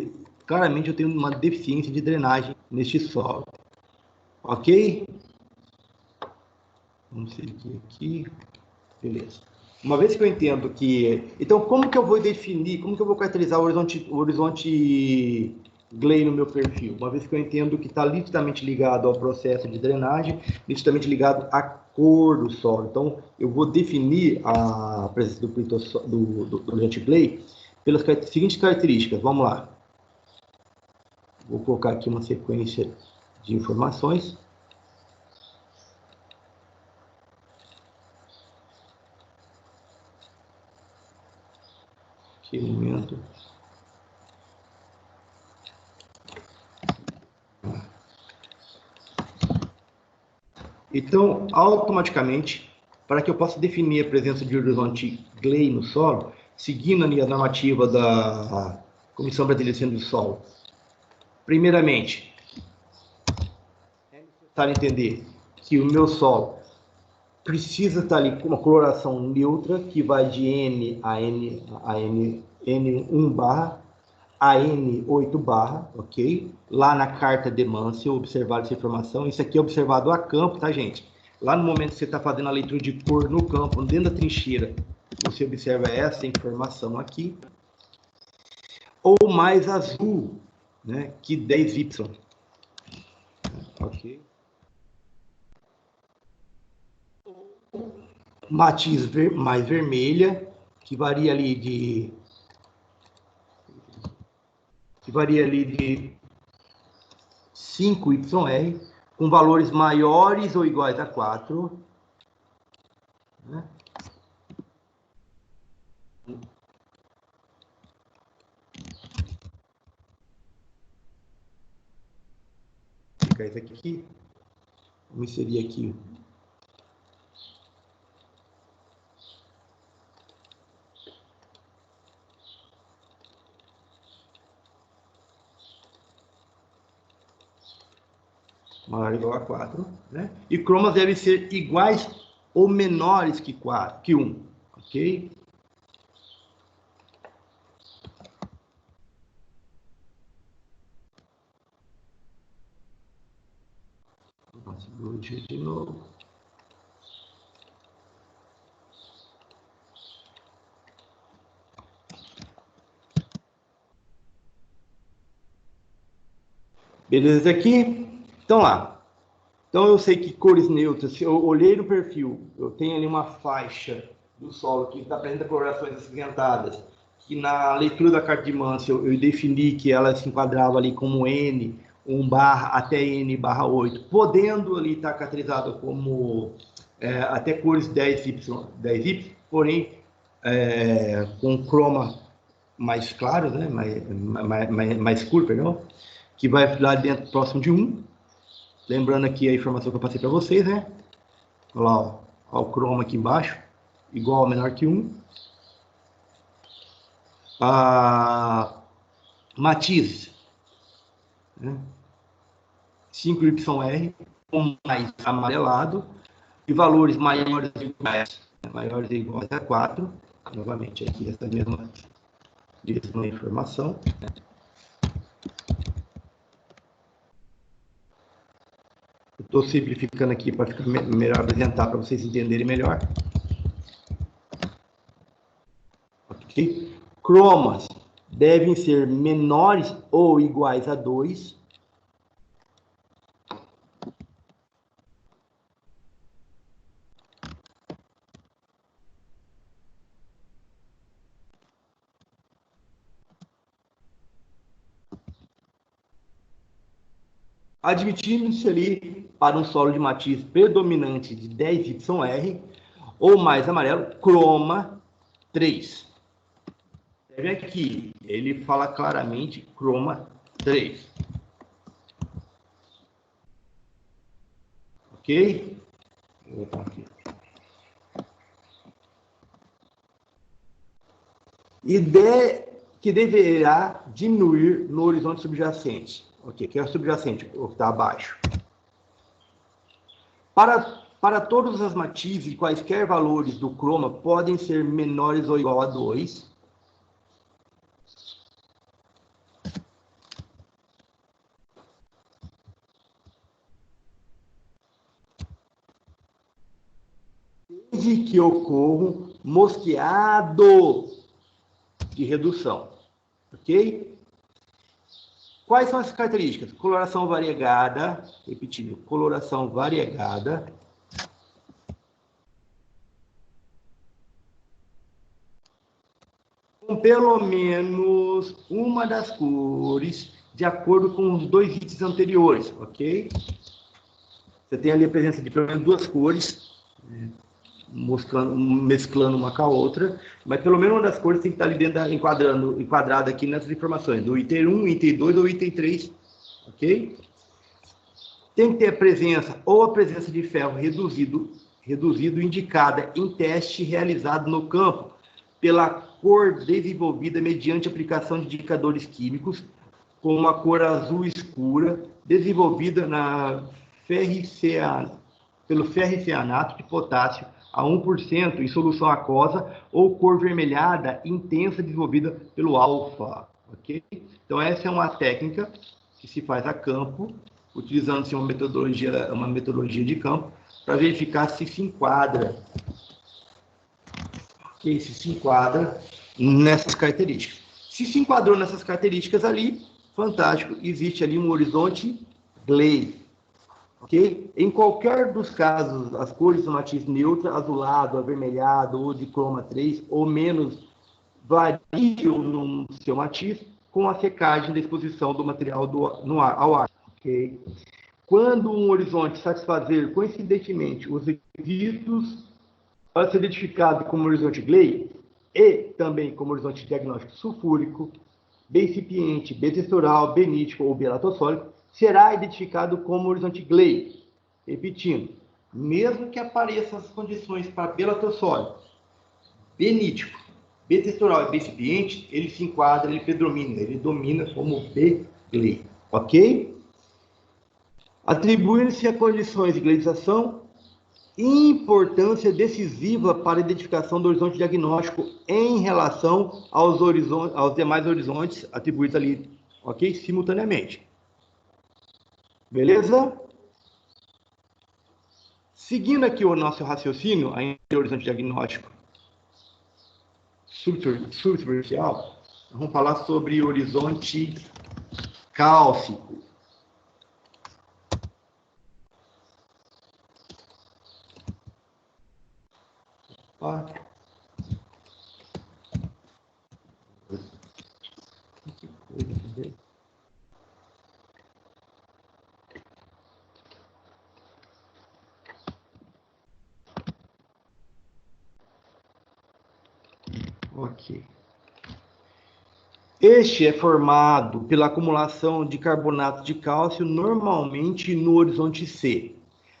claramente eu tenho uma deficiência de drenagem neste solo, ok? Vamos seguir aqui, beleza. Uma vez que eu entendo que... Então, como que eu vou definir, como que eu vou caracterizar o horizonte Gley no meu perfil? Uma vez que eu entendo que está nitidamente ligado ao processo de drenagem, nitidamente ligado à cor do solo. Então, eu vou definir a presença do horizonte Gley pelas seguintes características. Vamos lá. Vou colocar aqui uma sequência de informações. Que momento. Então, automaticamente, para que eu possa definir a presença de horizonte Gley no solo, seguindo a normativa da Comissão Brasileira de Ciência do Solo, primeiramente, é necessário entender que o meu solo precisa estar ali com uma coloração neutra, que vai de N a N1 barra a N8 barra, ok? Lá na carta de Mansell, observar essa informação. Isso aqui é observado a campo, tá, gente? Lá no momento que você está fazendo a leitura de cor no campo, dentro da trincheira, você observa essa informação aqui. Ou mais azul, né? Que 10Y. Ok? Matiz mais vermelha, que varia ali de 5YR, com valores maiores ou iguais a 4. Né? Fica isso aqui. Vamos inserir aqui. Maior ou igual a 4, né? E cromas devem ser iguais ou menores que 1, ok? Vou de novo. Beleza aqui? Então lá. Então eu sei que cores neutras, se eu olhei no perfil, eu tenho ali uma faixa do solo que apresenta colorações acinzentadas, que na leitura da carta de Mansell eu defini que ela se enquadrava ali como N, 1 barra até N barra 8, podendo ali estar caracterizado como até cores 10Y, porém com croma mais claro, né? mais escuro, perdão, que vai lá dentro próximo de 1. Lembrando aqui a informação que eu passei para vocês, né? Olha lá, ó, o croma aqui embaixo, igual ou menor que 1. Matiz, né? 5YR, com mais amarelado, e valores maiores ou iguais, a 4. Novamente, aqui essa mesma informação. Né? Estou simplificando aqui para ficar melhor apresentar, para vocês entenderem melhor. Ok? Cromas devem ser menores ou iguais a 2. Admitindo-se ali para um solo de matiz predominante de 10YR ou mais amarelo, croma 3. Você vê aqui, ele fala claramente croma 3. Ok? Vou botar aqui. Que deverá diminuir no horizonte subjacente. Ok, que é o subjacente, o que está abaixo. Para todas as matizes, quaisquer valores do croma podem ser menores ou igual a 2. Desde que ocorra mosqueado de redução. Ok? Quais são as características? Coloração variegada, repetindo, coloração variegada. Com pelo menos uma das cores de acordo com os 2 itens anteriores, ok? Você tem ali a presença de pelo menos 2 cores, mesclando uma com a outra, mas pelo menos uma das cores tem que estar ali dentro, enquadrada aqui nessas informações, do item 1, item 2 ou item 3, ok? Tem que ter a presença de ferro reduzido indicada em teste realizado no campo pela cor desenvolvida mediante aplicação de indicadores químicos, como a cor azul escura, desenvolvida pelo ferricianato de potássio a 1% em solução aquosa, ou cor vermelhada intensa desenvolvida pelo alfa. Okay? Então, essa é uma técnica que se faz a campo, utilizando-se uma metodologia de campo, para verificar se enquadra. Que se enquadra nessas características. Se enquadrou nessas características ali, fantástico, existe ali um horizonte Gley. Okay? Em qualquer dos casos, as cores do matiz neutra, azulado, avermelhado ou de croma 3 ou menos variam no seu matiz com a secagem da exposição do material ao ar. Okay? Quando um horizonte satisfazer coincidentemente os requisitos para ser identificado como horizonte Gley e também como horizonte diagnóstico sulfúrico, B incipiente, B textural, B nítico ou B latossólico, será identificado como horizonte Gley. Repetindo, mesmo que apareçam as condições para B latossólico, B nítico, B textural e B incipiente, ele se enquadra, ele predomina, ele domina como B Gley. Ok? Atribuindo-se a condições de gleização importância decisiva para a identificação do horizonte diagnóstico em relação aos demais horizontes atribuídos ali, ok? Simultaneamente. Beleza? Seguindo aqui o nosso raciocínio, ainda em horizonte diagnóstico subsuperficial, vamos falar sobre horizonte cálcico. Ok. Este é formado pela acumulação de carbonato de cálcio, normalmente no horizonte C,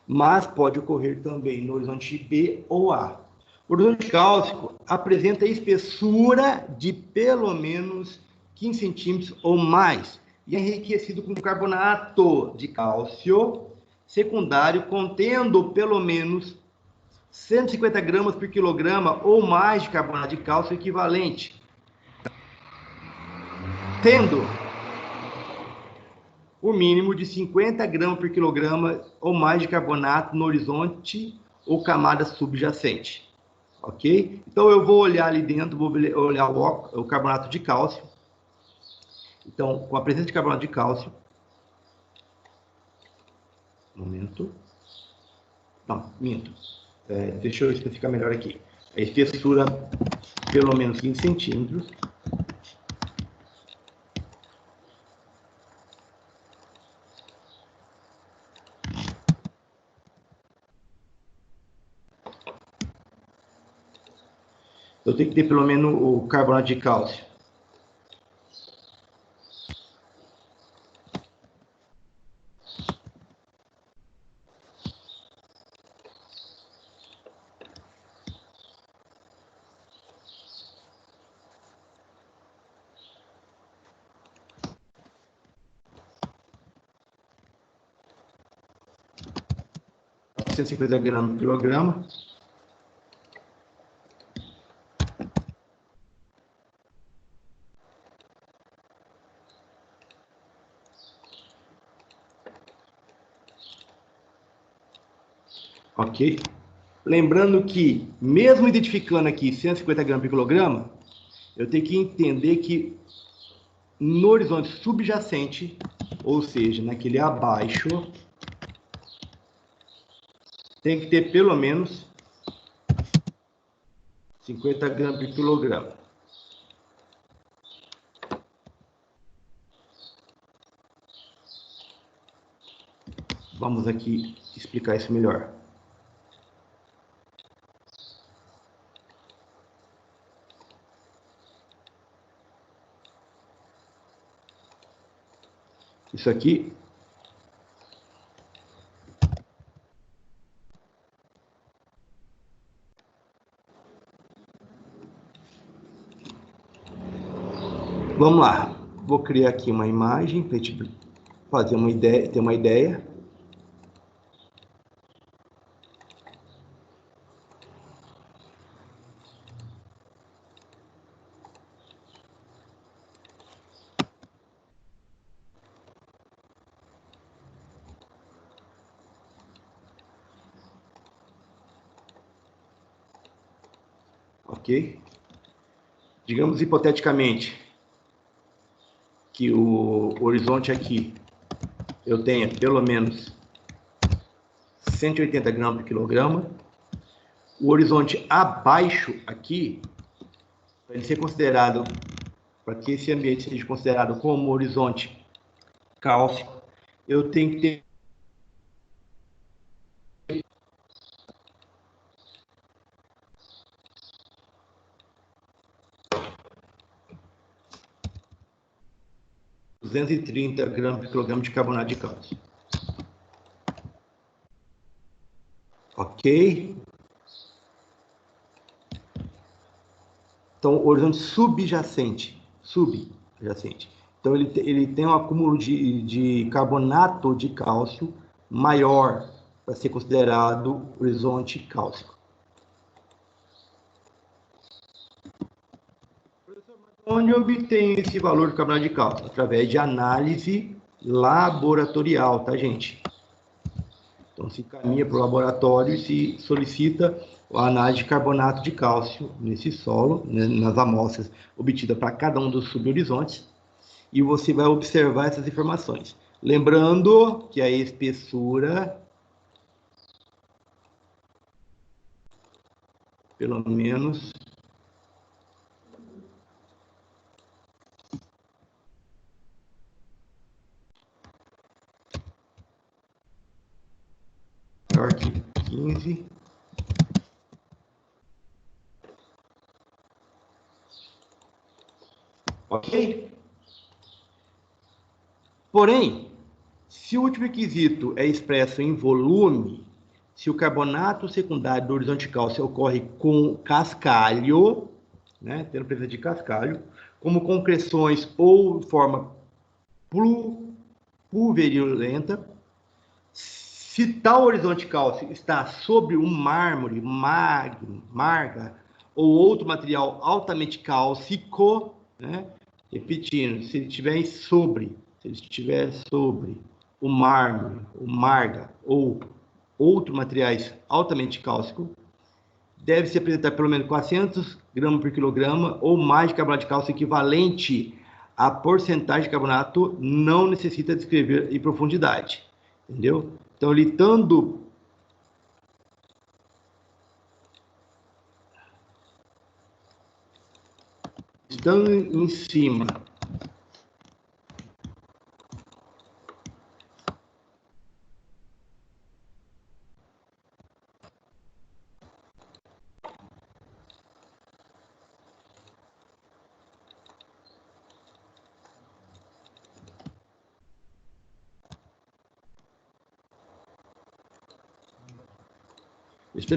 mas pode ocorrer também no horizonte B ou A. O horizonte cálcico apresenta espessura de pelo menos 15 centímetros ou mais e é enriquecido com carbonato de cálcio secundário contendo pelo menos 150 gramas por quilograma ou mais de carbonato de cálcio equivalente. Tendo o mínimo de 50 gramas por quilograma ou mais de carbonato no horizonte ou camada subjacente. Ok? Então, eu vou olhar ali dentro, vou olhar o carbonato de cálcio. Então, com a presença de carbonato de cálcio... Um momento. Não, minto. Deixa eu especificar melhor aqui. A espessura, pelo menos 15 centímetros. Eu tenho que ter pelo menos o carbonato de cálcio. ...150 gramas por quilograma. Ok? Lembrando que, mesmo identificando aqui 150 gramas por quilograma, eu tenho que entender que no horizonte subjacente, ou seja, naquele abaixo, tem que ter pelo menos 50 gramas por quilograma. Vamos aqui explicar isso melhor. Isso aqui vamos lá. Vou criar aqui uma imagem para a gente fazer uma ideia, ter uma ideia. Ok? Digamos hipoteticamente que o horizonte aqui eu tenha pelo menos 180 gramas por quilograma. O horizonte abaixo aqui, para ele ser considerado, para que esse ambiente seja considerado como horizonte cálcico, eu tenho que ter 230 gramas por quilograma de carbonato de cálcio. Ok? Então, horizonte subjacente. Então, ele tem um acúmulo de carbonato de cálcio maior para ser considerado horizonte cálcico. Onde eu obtenho esse valor de carbonato de cálcio? Através de análise laboratorial, tá, gente? Então, se caminha para o laboratório e se solicita a análise de carbonato de cálcio nesse solo, né, nas amostras obtidas para cada um dos subhorizontes, e você vai observar essas informações. Lembrando que a espessura, pelo menos, maior que 15. Ok? Porém, se o último requisito é expresso em volume, se o carbonato secundário do horizonte cálcio ocorre com cascalho, né, tendo presença de cascalho, como concreções ou forma pulverulenta, se tal horizonte cálcio está sobre um mármore, marga ou outro material altamente cálcico, né, repetindo, se ele estiver sobre se ele estiver sobre o mármore, o marga ou outros materiais altamente cálcicos, deve se apresentar pelo menos 400 gramas por quilograma ou mais de carbonato de cálcio equivalente à porcentagem de carbonato, não necessita descrever em profundidade, entendeu? Então, ele estando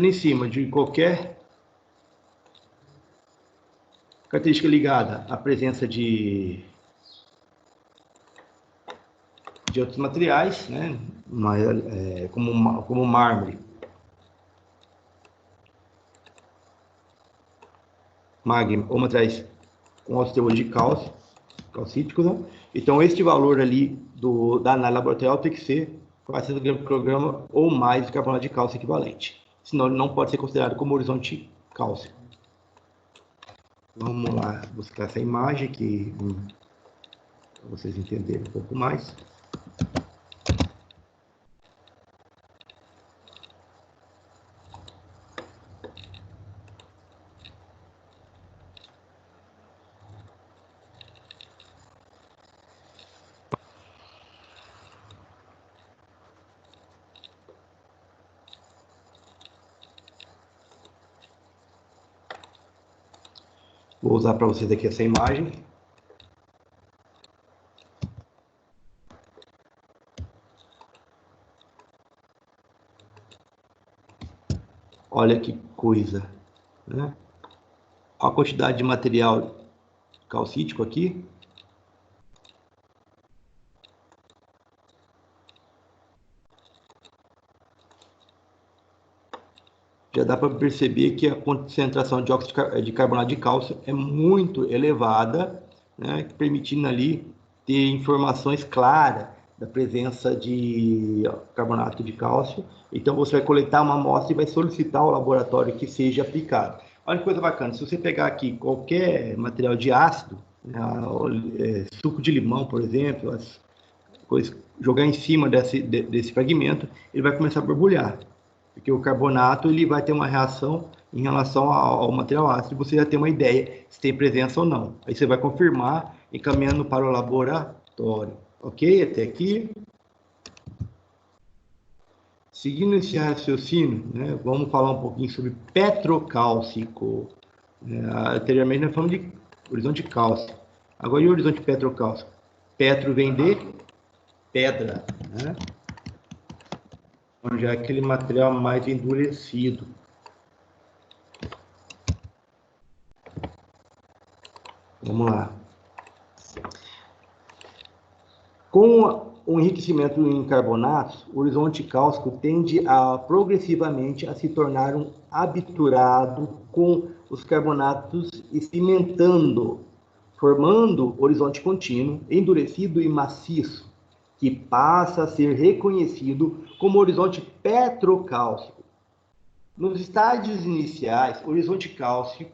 em cima de qualquer característica ligada à presença de outros materiais, né? Como mármore, magma ou materiais com alto teor de cálcio, calcíticos, né? Então, este valor ali da análise laboratorial tem que ser 400 gramas por quilograma ou mais de carbonato de cálcio equivalente. Senão, ele não pode ser considerado como horizonte cálcio. Vamos lá buscar essa imagem aqui, para vocês entenderem um pouco mais. Vou usar para vocês aqui essa imagem. Olha que coisa, né? Olha a quantidade de material calcítico aqui. Já dá para perceber que a concentração de óxido de carbonato de cálcio é muito elevada, né, permitindo ali ter informações claras da presença de carbonato de cálcio. Então, você vai coletar uma amostra e vai solicitar ao laboratório que seja aplicado. Olha que coisa bacana, se você pegar aqui qualquer material de ácido, né, suco de limão, por exemplo, as coisas, jogar em cima desse fragmento, ele vai começar a borbulhar. Porque o carbonato ele vai ter uma reação em relação ao material ácido, você já tem uma ideia se tem presença ou não. Aí você vai confirmar encaminhando para o laboratório. Ok? Até aqui. Seguindo esse raciocínio, né, vamos falar um pouquinho sobre petrocálcico. Anteriormente nós falamos de horizonte cálcico. Agora, e o horizonte petrocálcico? Petro vem de pedra, né? Onde é aquele material mais endurecido. Vamos lá. Com o enriquecimento em carbonatos, o horizonte cálcico tende a progressivamente a se tornar um habiturado com os carbonatos e cimentando, formando horizonte contínuo, endurecido e maciço, que passa a ser reconhecido como horizonte petrocálcico. Nos estágios iniciais, o horizonte cálcico,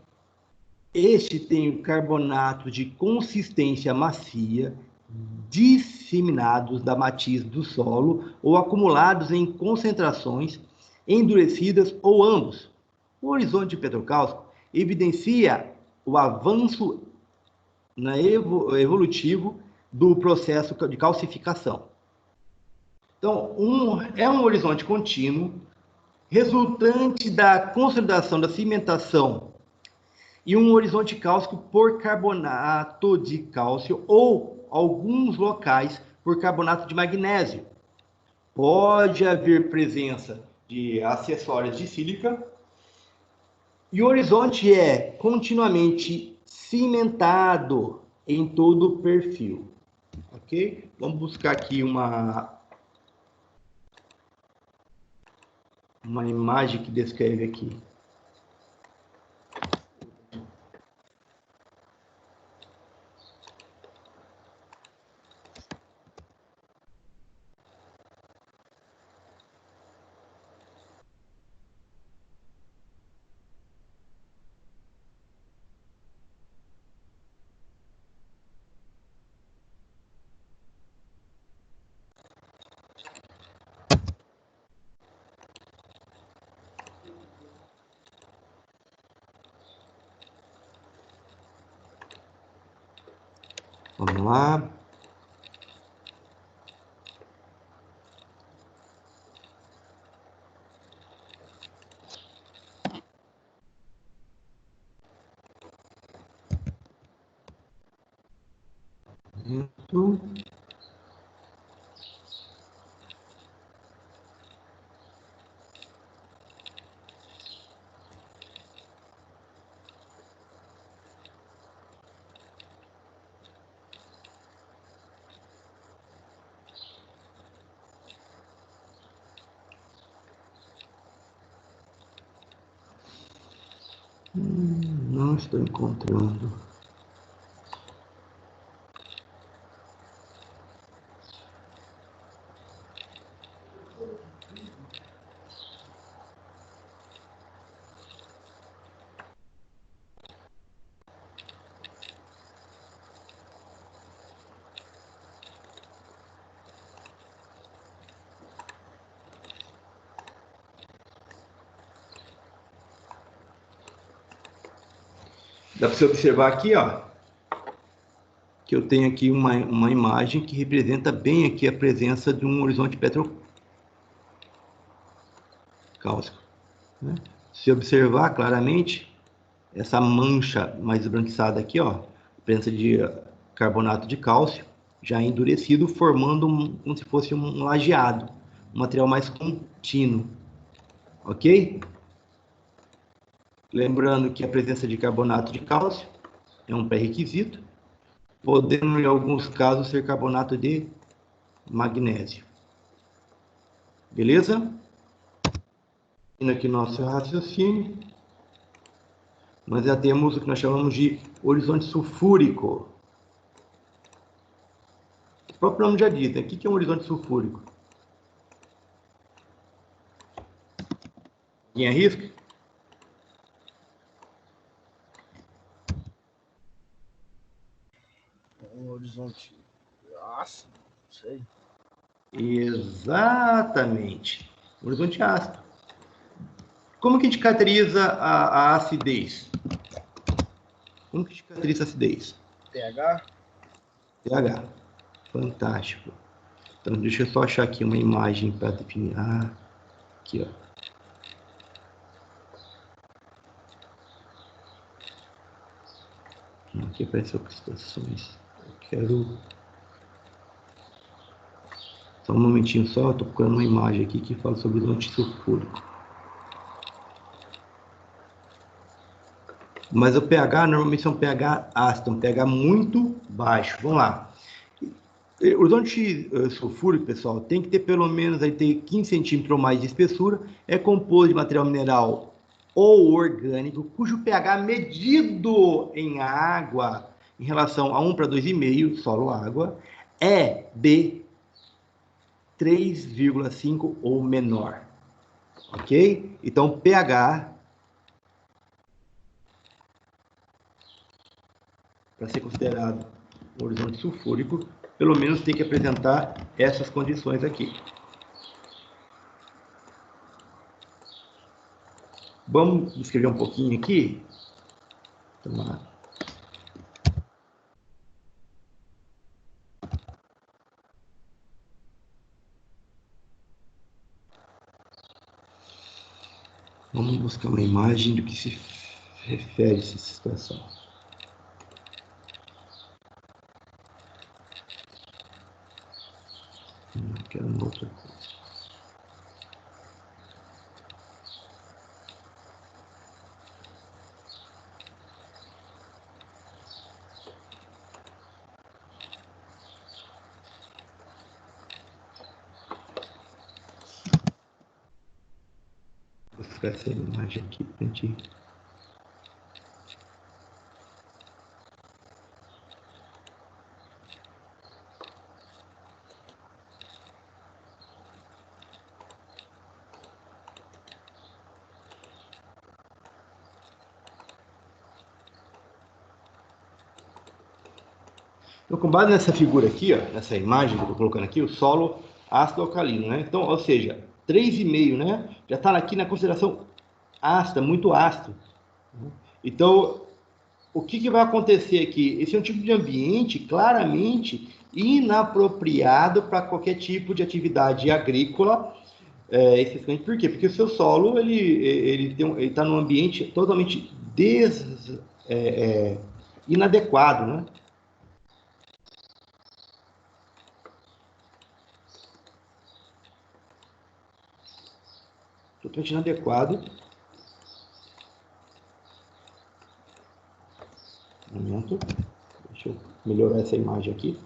este tem o carbonato de consistência macia, disseminados da matiz do solo ou acumulados em concentrações endurecidas ou ambos. O horizonte petrocálcico evidencia o avanço evolutivo do processo de calcificação. Então, é um horizonte contínuo resultante da consolidação da cimentação e um horizonte cálcico por carbonato de cálcio ou alguns locais por carbonato de magnésio. Pode haver presença de acessórios de sílica e o horizonte é continuamente cimentado em todo o perfil. Ok? Vamos buscar aqui uma imagem que descreve aqui. Vamos lá. Isso. Não estou encontrando. Dá para você observar aqui, ó, que eu tenho aqui uma imagem que representa bem aqui a presença de um horizonte petrocálcico. Né? Se observar claramente, essa mancha mais esbranquiçada aqui, ó, presença de carbonato de cálcio, já endurecido, formando como se fosse um lajeado, um material mais contínuo, ok? Lembrando que a presença de carbonato de cálcio é um pré-requisito, podendo, em alguns casos, ser carbonato de magnésio. Beleza? Indo aqui nosso raciocínio, nós já temos o que nós chamamos de horizonte sulfúrico. O próprio nome já diz, né? O que é um horizonte sulfúrico? Alguém arrisca? Um horizonte ácido, não sei. Exatamente. Horizonte ácido. Como que a gente caracteriza a acidez? Como que a gente caracteriza a acidez? pH? pH. Fantástico. Então, deixa eu só achar aqui uma imagem para definir. Ah, aqui, ó. Aqui apareceu situações. Eu quero... Só um momentinho só, estou procurando uma imagem aqui que fala sobre o horizonte sulfúrico. Mas o pH normalmente é um pH ácido, um pH muito baixo. Vamos lá. O horizonte sulfúrico, pessoal, tem que ter pelo menos aí, ter 15 centímetros ou mais de espessura. É composto de material mineral ou orgânico, cujo pH medido em água, em relação a 1 para 2,5, solo-água, é de 3,5 ou menor. Ok? Então, pH, para ser considerado um horizonte sulfúrico, pelo menos tem que apresentar essas condições aqui. Vamos escrever um pouquinho aqui. Vamos lá. Vamos buscar uma imagem do que se refere essa situação. Não quero uma outra coisa. Vou buscar essa imagem aqui para a gente... Então, com base nessa figura aqui, ó, nessa imagem que eu estou colocando aqui, o solo ácido alcalino, né? Então, ou seja, 3,5, né? Já está aqui na consideração ácida, muito ácido. Então, o que vai acontecer aqui? Esse é um tipo de ambiente claramente inapropriado para qualquer tipo de atividade agrícola, especificamente por quê? Porque o seu solo ele está num ambiente totalmente inadequado, né? Totalmente inadequado. Um momento, deixa eu melhorar essa imagem aqui.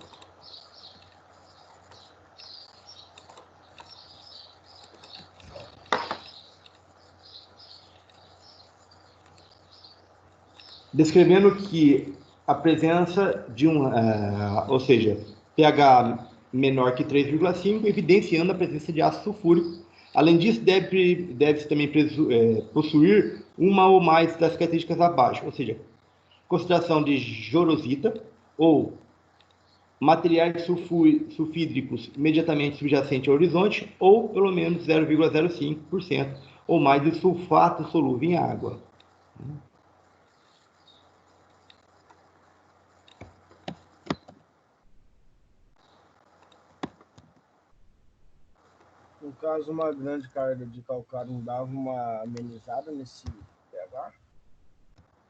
Descrevendo que a presença de ou seja, pH menor que 3,5, evidenciando a presença de ácido sulfúrico. Além disso, deve-se também possuir uma ou mais das características abaixo, ou seja, concentração de jorosita ou materiais sulfídricos imediatamente subjacente ao horizonte, ou pelo menos 0,05% ou mais de sulfato solúvel em água. No caso, uma grande carga de calcário não dava uma amenizada nesse pH?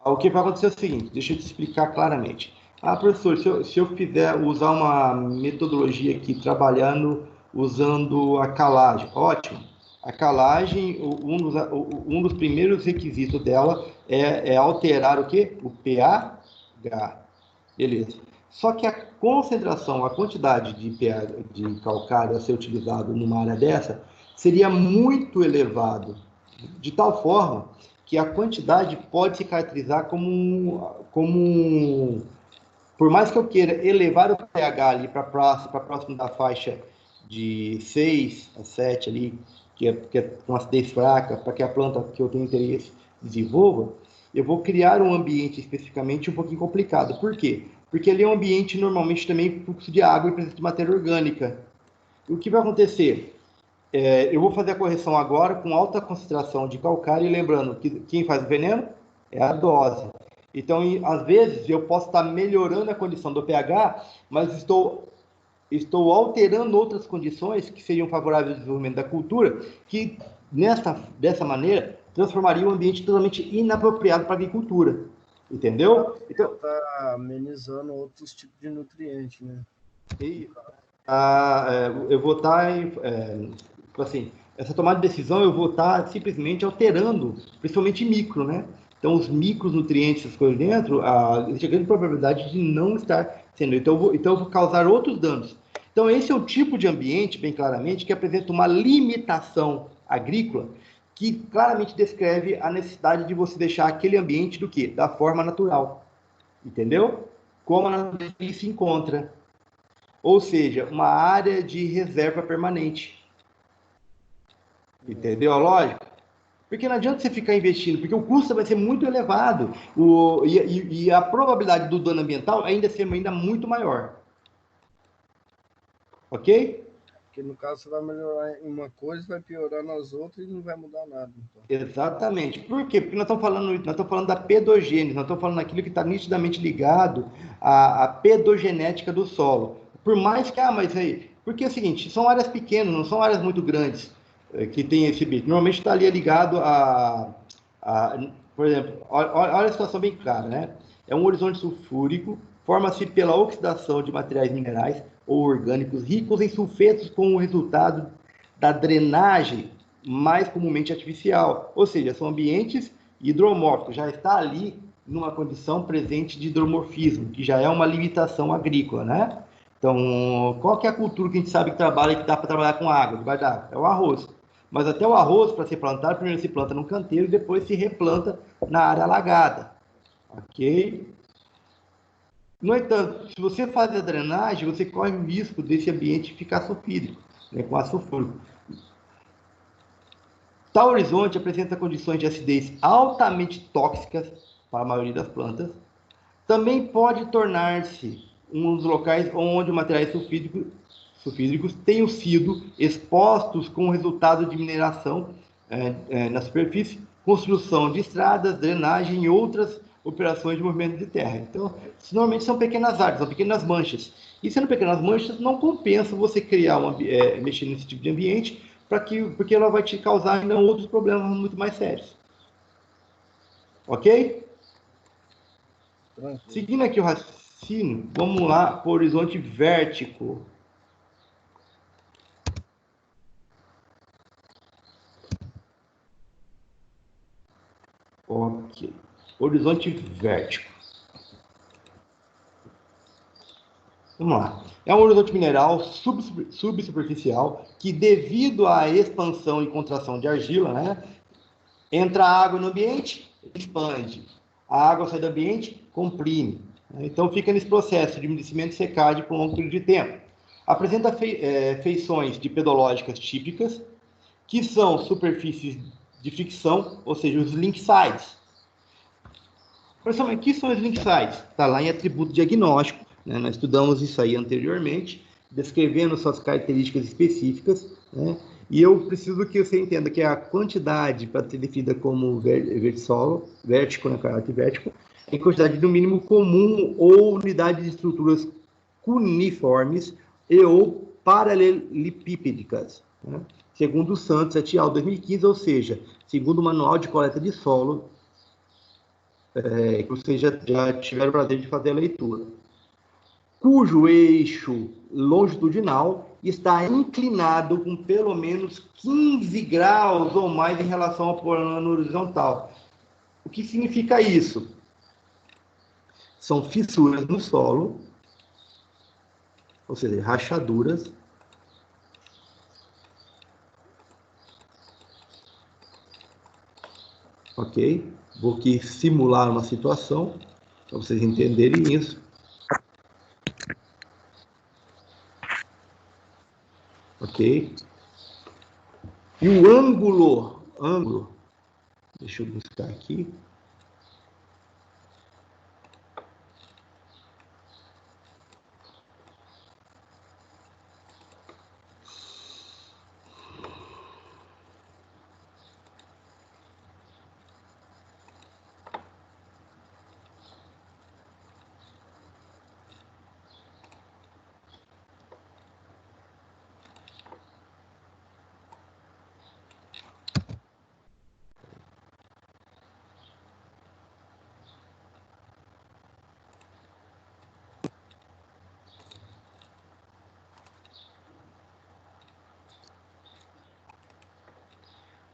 O que vai acontecer é o seguinte, deixa eu te explicar claramente. Professor, se eu fizer usar uma metodologia aqui, trabalhando, usando a calagem, ótimo. A calagem, um dos primeiros requisitos dela é alterar o quê? O pH. Beleza. Só que a concentração, a quantidade de pH, de calcário a ser utilizado numa área dessa, seria muito elevado, de tal forma que a quantidade pode se caracterizar por mais que eu queira elevar o pH ali para próximo da faixa de 6 a 7 ali, que é uma acidez fraca, para que a planta que eu tenho interesse desenvolva, eu vou criar um ambiente especificamente um pouquinho complicado. Por quê? Porque ali é um ambiente normalmente também fluxo de água e presença de matéria orgânica. E o que vai acontecer? Eu vou fazer a correção agora com alta concentração de calcário, e lembrando que quem faz o veneno é a dose. Então, às vezes, eu posso estar melhorando a condição do pH, mas estou alterando outras condições que seriam favoráveis ao desenvolvimento da cultura, que, dessa maneira, transformaria o ambiente totalmente inapropriado para a agricultura. Entendeu? Então, está amenizando outros tipos de nutrientes, né? Eu vou estar, assim, essa tomada de decisão eu vou estar simplesmente alterando, principalmente micro, né? Então, os micronutrientes, essas coisas dentro, existe a grande probabilidade de não estar sendo. Então eu vou causar outros danos. Então, esse é o tipo de ambiente, bem claramente, que apresenta uma limitação agrícola que claramente descreve a necessidade de você deixar aquele ambiente do quê? Da forma natural. Entendeu? Como a natureza se encontra. Ou seja, uma área de reserva permanente. Entendeu a lógica? Porque não adianta você ficar investindo, porque o custo vai ser muito elevado e a probabilidade do dano ambiental ainda ser ainda muito maior. Ok? Porque no caso você vai melhorar em uma coisa, vai piorar nas outras e não vai mudar nada. Então. Exatamente. Por quê? Porque nós estamos falando da pedogênese, nós estamos falando daquilo que está nitidamente ligado à pedogenética do solo. Por mais que, mas aí, porque é o seguinte, são áreas pequenas, não são áreas muito grandes que tem esse bicho. Normalmente está ali ligado por exemplo, olha a situação bem clara, né? É um horizonte sulfúrico, forma-se pela oxidação de materiais minerais ou orgânicos ricos em sulfetos como resultado da drenagem mais comumente artificial, ou seja, são ambientes hidromórficos, já está ali numa condição presente de hidromorfismo, que já é uma limitação agrícola, né? Então, qual que é a cultura que a gente sabe que trabalha, que dá para trabalhar com água, debaixo da água? É o arroz. Mas até o arroz, para ser plantado, primeiro se planta num canteiro e depois se replanta na área alagada. Ok? No entanto, se você faz a drenagem, você corre o risco desse ambiente ficar sulfídrico, né, com ácido sulfúrico. Tal horizonte apresenta condições de acidez altamente tóxicas para a maioria das plantas. Também pode tornar-se um dos locais onde materiais sulfídricos tenham sido expostos com o resultado de mineração na superfície, construção de estradas, drenagem e outras operações de movimento de terra. Então, normalmente são pequenas áreas, são pequenas manchas. E sendo pequenas manchas, não compensa você criar mexer nesse tipo de ambiente, porque ela vai te causar ainda outros problemas muito mais sérios. Ok? Tranquilo. Seguindo aqui o raciocínio, vamos lá para o horizonte vértico. Ok. Horizonte vértico. Vamos lá. É um horizonte mineral subsuperficial que, devido à expansão e contração de argila, né, entra água no ambiente, expande. A água sai do ambiente, comprime. Então, fica nesse processo de umedecimento e secagem por um longo período de tempo. Apresenta feições dipedológicas típicas, que são superfícies de fricção, ou seja, os link sides. Professor, o que são os link sides? Está lá em atributo diagnóstico, né? Nós estudamos isso aí anteriormente, descrevendo suas características específicas, né? E eu preciso que você entenda que a quantidade para ser definida como vértico, né, caráter vértico, é quantidade do mínimo comum ou unidade de estruturas cuneiformes e ou paralelepípedicas, né? Segundo o Santos et al. 2015, ou seja, segundo o Manual de Coleta de Solo, que vocês já tiveram o prazer de fazer a leitura, cujo eixo longitudinal está inclinado com pelo menos 15 graus ou mais em relação ao plano horizontal. O que significa isso? São fissuras no solo, ou seja, rachaduras, ok? Vou aqui simular uma situação, para vocês entenderem isso. Ok? E o ângulo, deixa eu buscar aqui.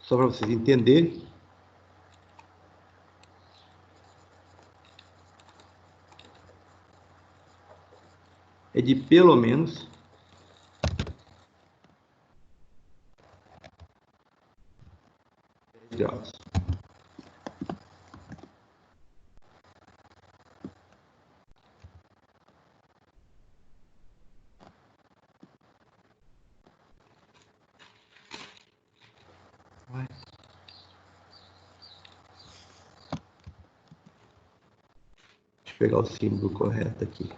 Só para vocês entenderem. É de pelo menos 10 graus. Deixa eu pegar o símbolo correto aqui.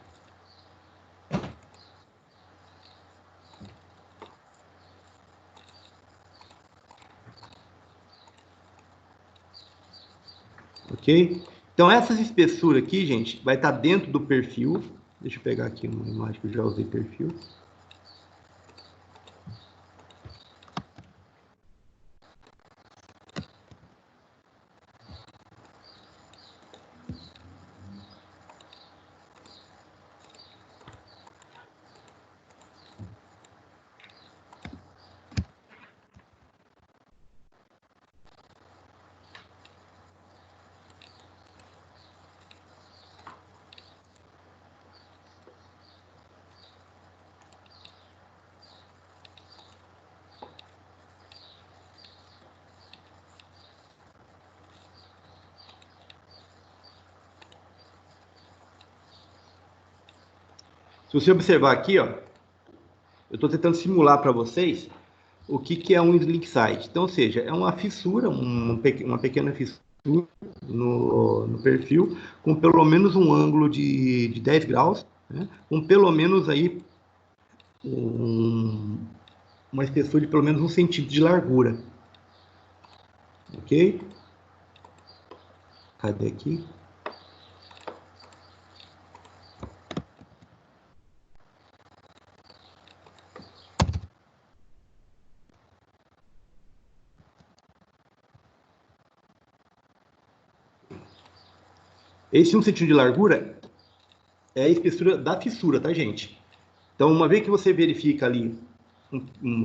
Ok? Então, essas espessuras aqui, gente, vai estar dentro do perfil. Deixa eu pegar aqui uma imagem que eu já usei perfil. Se você observar aqui, ó, eu estou tentando simular para vocês o que é um slink side. Então, ou seja, é uma fissura, uma pequena fissura no perfil, com pelo menos um ângulo de 10 graus, né? Com pelo menos aí uma espessura de pelo menos 1 centímetro de largura. Ok? Cadê aqui? Esse 1 centímetro de largura é a espessura da fissura, tá, gente? Então, uma vez que você verifica ali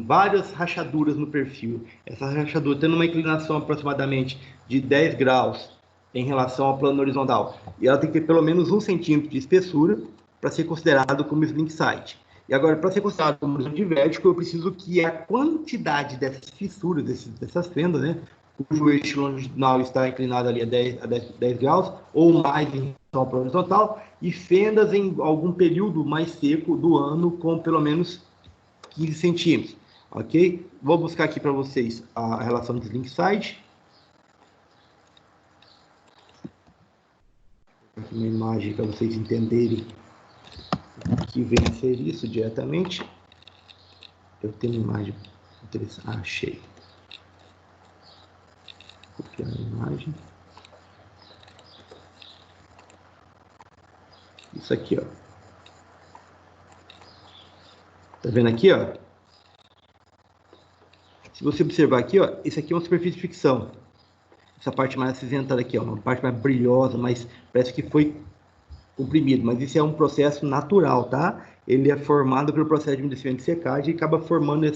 várias rachaduras no perfil, essa rachadura tendo uma inclinação aproximadamente de 10 graus em relação ao plano horizontal, e ela tem que ter pelo menos 1 centímetro de espessura para ser considerado como slink site. E agora, para ser considerado como horizonte vértico, eu preciso que a quantidade dessas fissuras, dessas fendas, né, cujo eixo longitudinal está inclinado ali a 10 graus, ou mais em relação ao plano horizontal, e fendas em algum período mais seco do ano com pelo menos 15 centímetros, ok? Vou buscar aqui para vocês a relação de slink side. Aqui uma imagem para vocês entenderem o que vem a ser isso diretamente. Eu tenho uma imagem interessante. Ah, achei. Copiar a imagem. Isso aqui, ó. Tá vendo aqui, ó? Se você observar aqui, ó, isso aqui é uma superfície de fricção. Essa parte mais acinzentada aqui, ó, uma parte mais brilhosa, mas parece que foi comprimido, mas isso é um processo natural, tá? Ele é formado pelo processo de umedecimento e secagem e acaba formando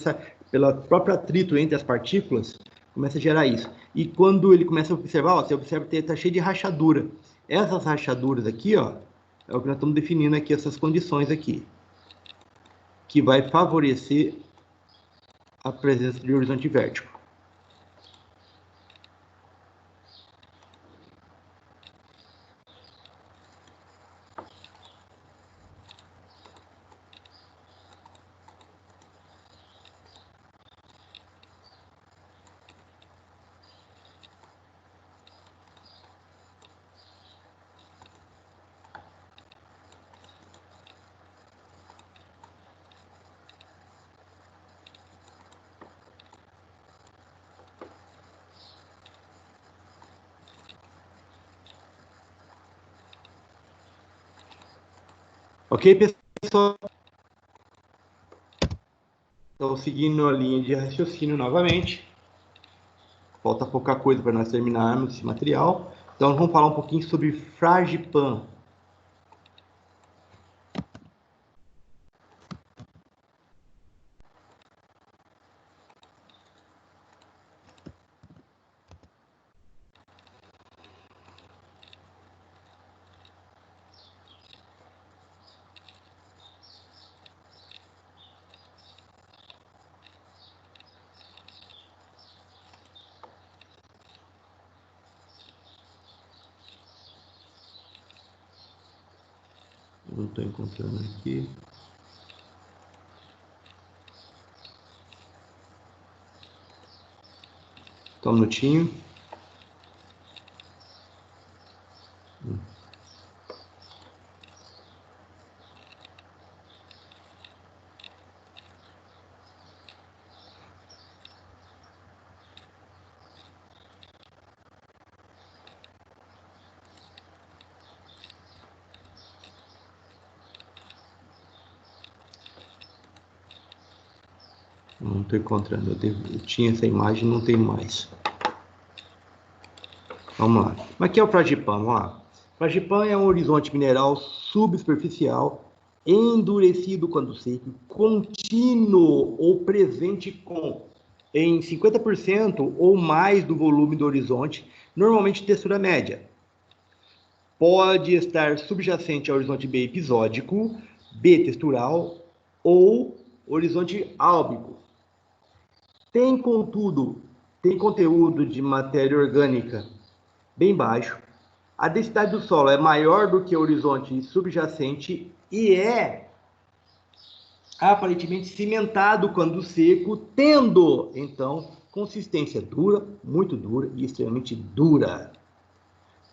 pela própria atrito entre as partículas, começa a gerar isso. E quando ele começa a observar, ó, você observa que está cheio de rachadura. Essas rachaduras aqui, ó, é o que nós estamos definindo aqui, essas condições aqui, que vai favorecer a presença de horizonte vértico. Ok, pessoal? Então, seguindo a linha de raciocínio novamente. Falta pouca coisa para nós terminarmos esse material. Então, vamos falar um pouquinho sobre Fragipan. Não estou encontrando aqui. Só um minutinho. Não estou encontrando. Eu tinha essa imagem, não tem mais. Vamos lá. Mas aqui é o Fragipan, vamos lá. Fragipan é um horizonte mineral subsuperficial, endurecido quando seco, contínuo ou presente em 50% ou mais do volume do horizonte, normalmente textura média. Pode estar subjacente ao horizonte B episódico, B textural ou horizonte álbico. Tem conteúdo de matéria orgânica bem baixo. A densidade do solo é maior do que o horizonte subjacente e é aparentemente cimentado quando seco, tendo, então, consistência dura, muito dura e extremamente dura.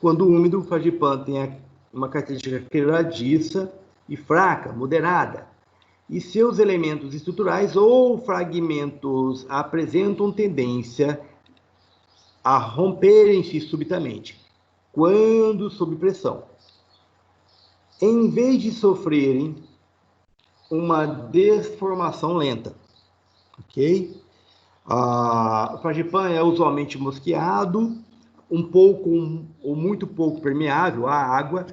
Quando úmido, o Fragipan tem uma característica quebradiça e fraca, moderada. E seus elementos estruturais ou fragmentos apresentam tendência a romperem-se subitamente, quando sob pressão. Em vez de sofrerem uma deformação lenta, ok? O Fragipan é usualmente mosqueado, um pouco ou muito pouco permeável à água.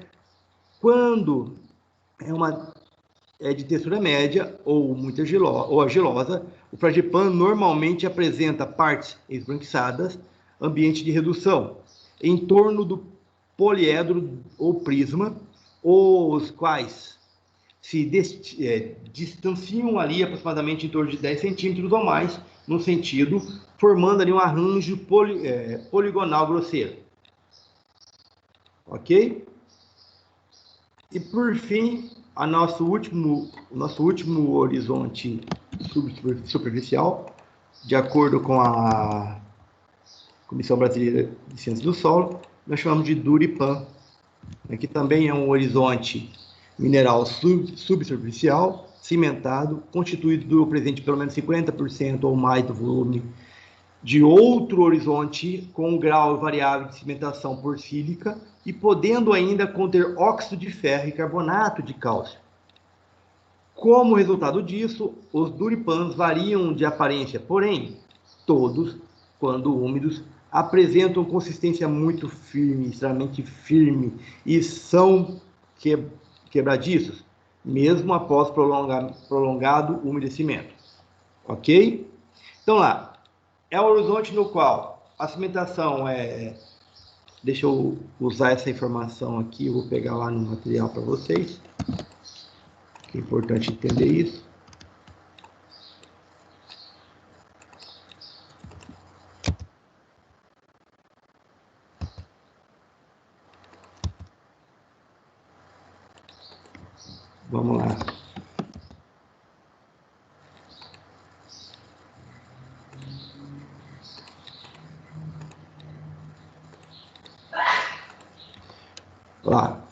Quando é de textura média ou muito argilosa, o fragipan normalmente apresenta partes esbranquiçadas, ambiente de redução, em torno do poliedro ou prisma, os quais se distanciam ali aproximadamente em torno de 10 centímetros ou mais, no sentido, formando ali um arranjo poligonal grosseiro. Ok? E por fim, o nosso último horizonte superficial, de acordo com a Comissão Brasileira de Ciências do Solo, nós chamamos de Duripan, que também é um horizonte mineral subsuperficial, cimentado, constituído do presente pelo menos 50% ou mais do volume de outro horizonte com grau variável de cimentação porfírica e podendo ainda conter óxido de ferro e carbonato de cálcio. Como resultado disso, os duripans variam de aparência, porém, todos, quando úmidos, apresentam consistência muito firme, extremamente firme, e são quebradiços, mesmo após prolongado umedecimento. Ok? Então lá, é um horizonte no qual a cimentação é... Deixa eu usar essa informação aqui, eu vou pegar lá no material para vocês. É importante entender isso. Vamos lá. Lá.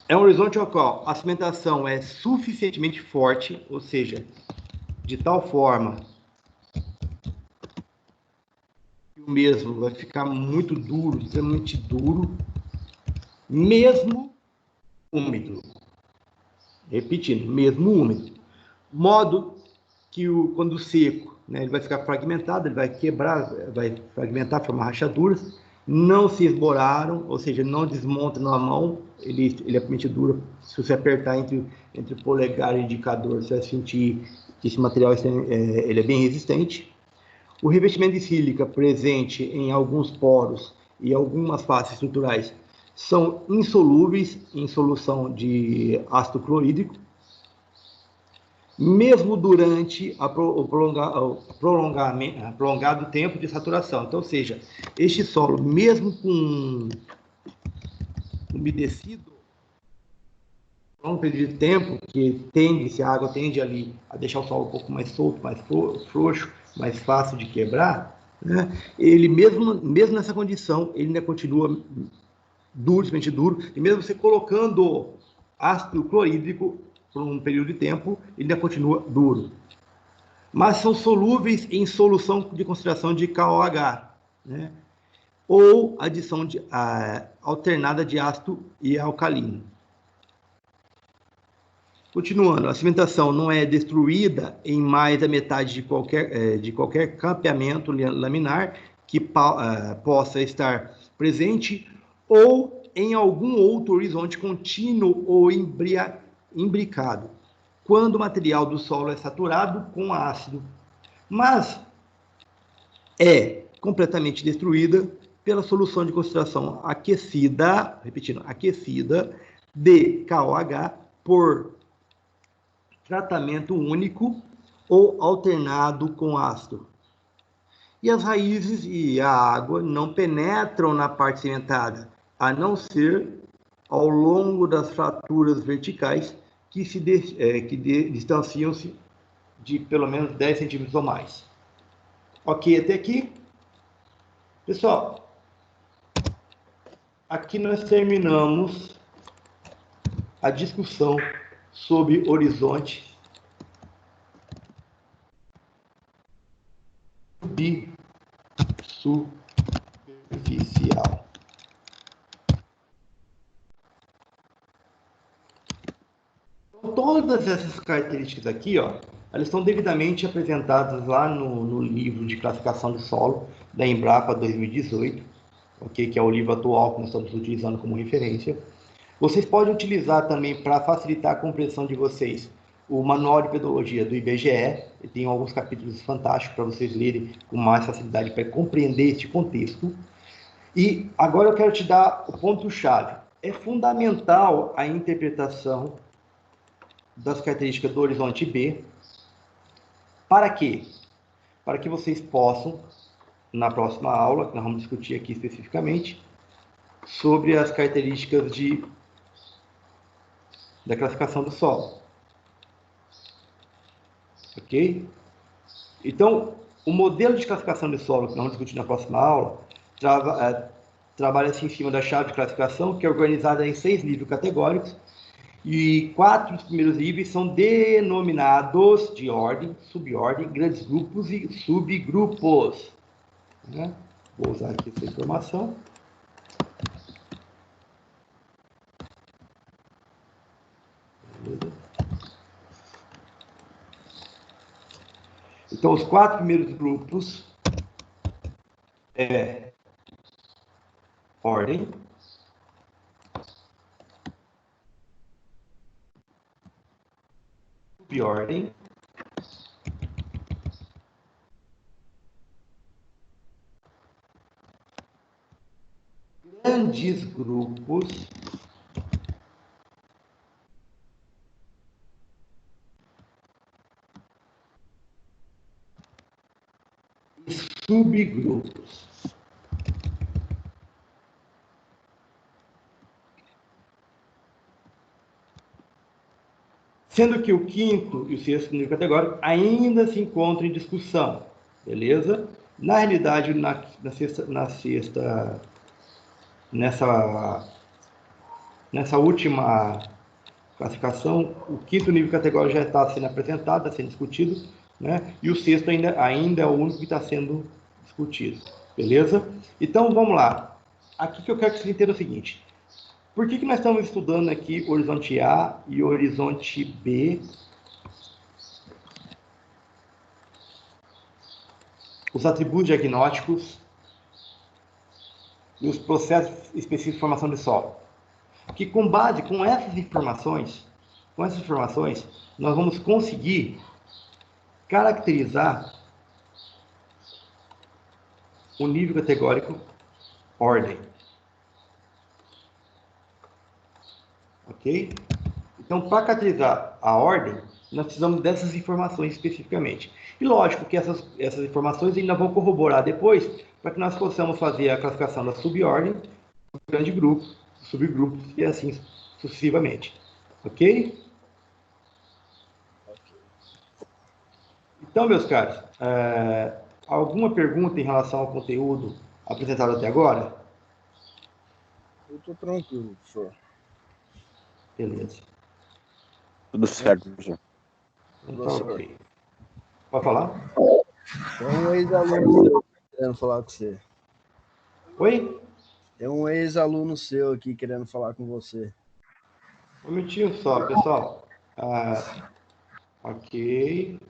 É um horizonte ao qual a cimentação é suficientemente forte, ou seja, de tal forma que o mesmo vai ficar muito duro, extremamente duro, mesmo úmido. Repetindo, mesmo úmido. Modo que quando seco, né, ele vai ficar fragmentado, ele vai quebrar, vai fragmentar, formar rachaduras, não se esboraram, ou seja, não desmonta na mão, ele é realmente duro. Se você apertar entre polegar e indicador, você vai sentir que esse material ele é bem resistente. O revestimento de sílica presente em alguns poros e algumas faces estruturais são insolúveis em solução de ácido clorídrico, mesmo durante o prolongado tempo de saturação. Então, ou seja, este solo, mesmo com umedecido, por um período de tempo, se a água tende ali a deixar o solo um pouco mais solto, mais frouxo, mais fácil de quebrar, né? Ele mesmo nessa condição, ele ainda continua duro, extremamente duro, e mesmo você colocando ácido clorídrico por um período de tempo, ele ainda continua duro. Mas são solúveis em solução de concentração de KOH, né? Ou adição alternada de ácido e alcalino. Continuando, a cimentação não é destruída em mais da metade de qualquer capeamento laminar que possa estar presente ou em algum outro horizonte contínuo ou imbricado, quando o material do solo é saturado com ácido, mas é completamente destruída pela solução de concentração aquecida, repetindo, aquecida de KOH por tratamento único ou alternado com ácido. E as raízes e a água não penetram na parte cimentada, a não ser ao longo das fraturas verticais que distanciam-se de pelo menos 10 centímetros ou mais. Ok até aqui? Pessoal, aqui nós terminamos a discussão sobre horizonte superficial. Então, todas essas características aqui, ó, elas estão devidamente apresentadas lá no livro de classificação de solo da Embrapa 2018, okay? Que é o livro atual que nós estamos utilizando como referência. Vocês podem utilizar também, para facilitar a compreensão de vocês, o Manual de Pedologia do IBGE. Tem alguns capítulos fantásticos para vocês lerem com mais facilidade para compreender este contexto. E agora eu quero te dar o ponto-chave. É fundamental a interpretação das características do horizonte B. Para quê? Para que vocês possam, na próxima aula, que nós vamos discutir aqui especificamente, sobre as características da classificação do solo. Ok? Então, o modelo de classificação de solo, que nós vamos discutir na próxima aula, trabalha-se em cima da chave de classificação, que é organizada em 6 níveis categóricos, e 4 dos primeiros níveis são denominados de ordem, subordem, grandes grupos e subgrupos. Né? Vou usar aqui essa informação. Beleza? Então, os 4 primeiros grupos é ordem, subordem, grandes grupos e subgrupos. Sendo que o quinto e o sexto nível categórico ainda se encontram em discussão, beleza? Na realidade, nessa última classificação, o quinto nível categórico já está sendo apresentado, está sendo discutido, né? E o sexto ainda é o único que está sendo discutido, beleza? Então, vamos lá. Aqui que eu quero que vocês entendam o seguinte. Por que nós estamos estudando aqui horizonte A e horizonte B? Os atributos diagnósticos e os processos específicos de formação de solo. Que com base com essas informações, nós vamos conseguir caracterizar o nível categórico ordem. Ok? Então, para caracterizar a ordem, nós precisamos dessas informações especificamente. E lógico que essas informações ainda vão corroborar depois, para que nós possamos fazer a classificação da subordem, grande grupo, subgrupos e assim sucessivamente. Ok? Então, meus caros, alguma pergunta em relação ao conteúdo apresentado até agora? Eu estou tranquilo, professor. Beleza. Tudo certo, professor. Então, tá ok. Pode falar? Tem um ex-aluno querendo falar com você. Oi? Tem um ex-aluno seu aqui querendo falar com você. Um minutinho só, pessoal. Ok.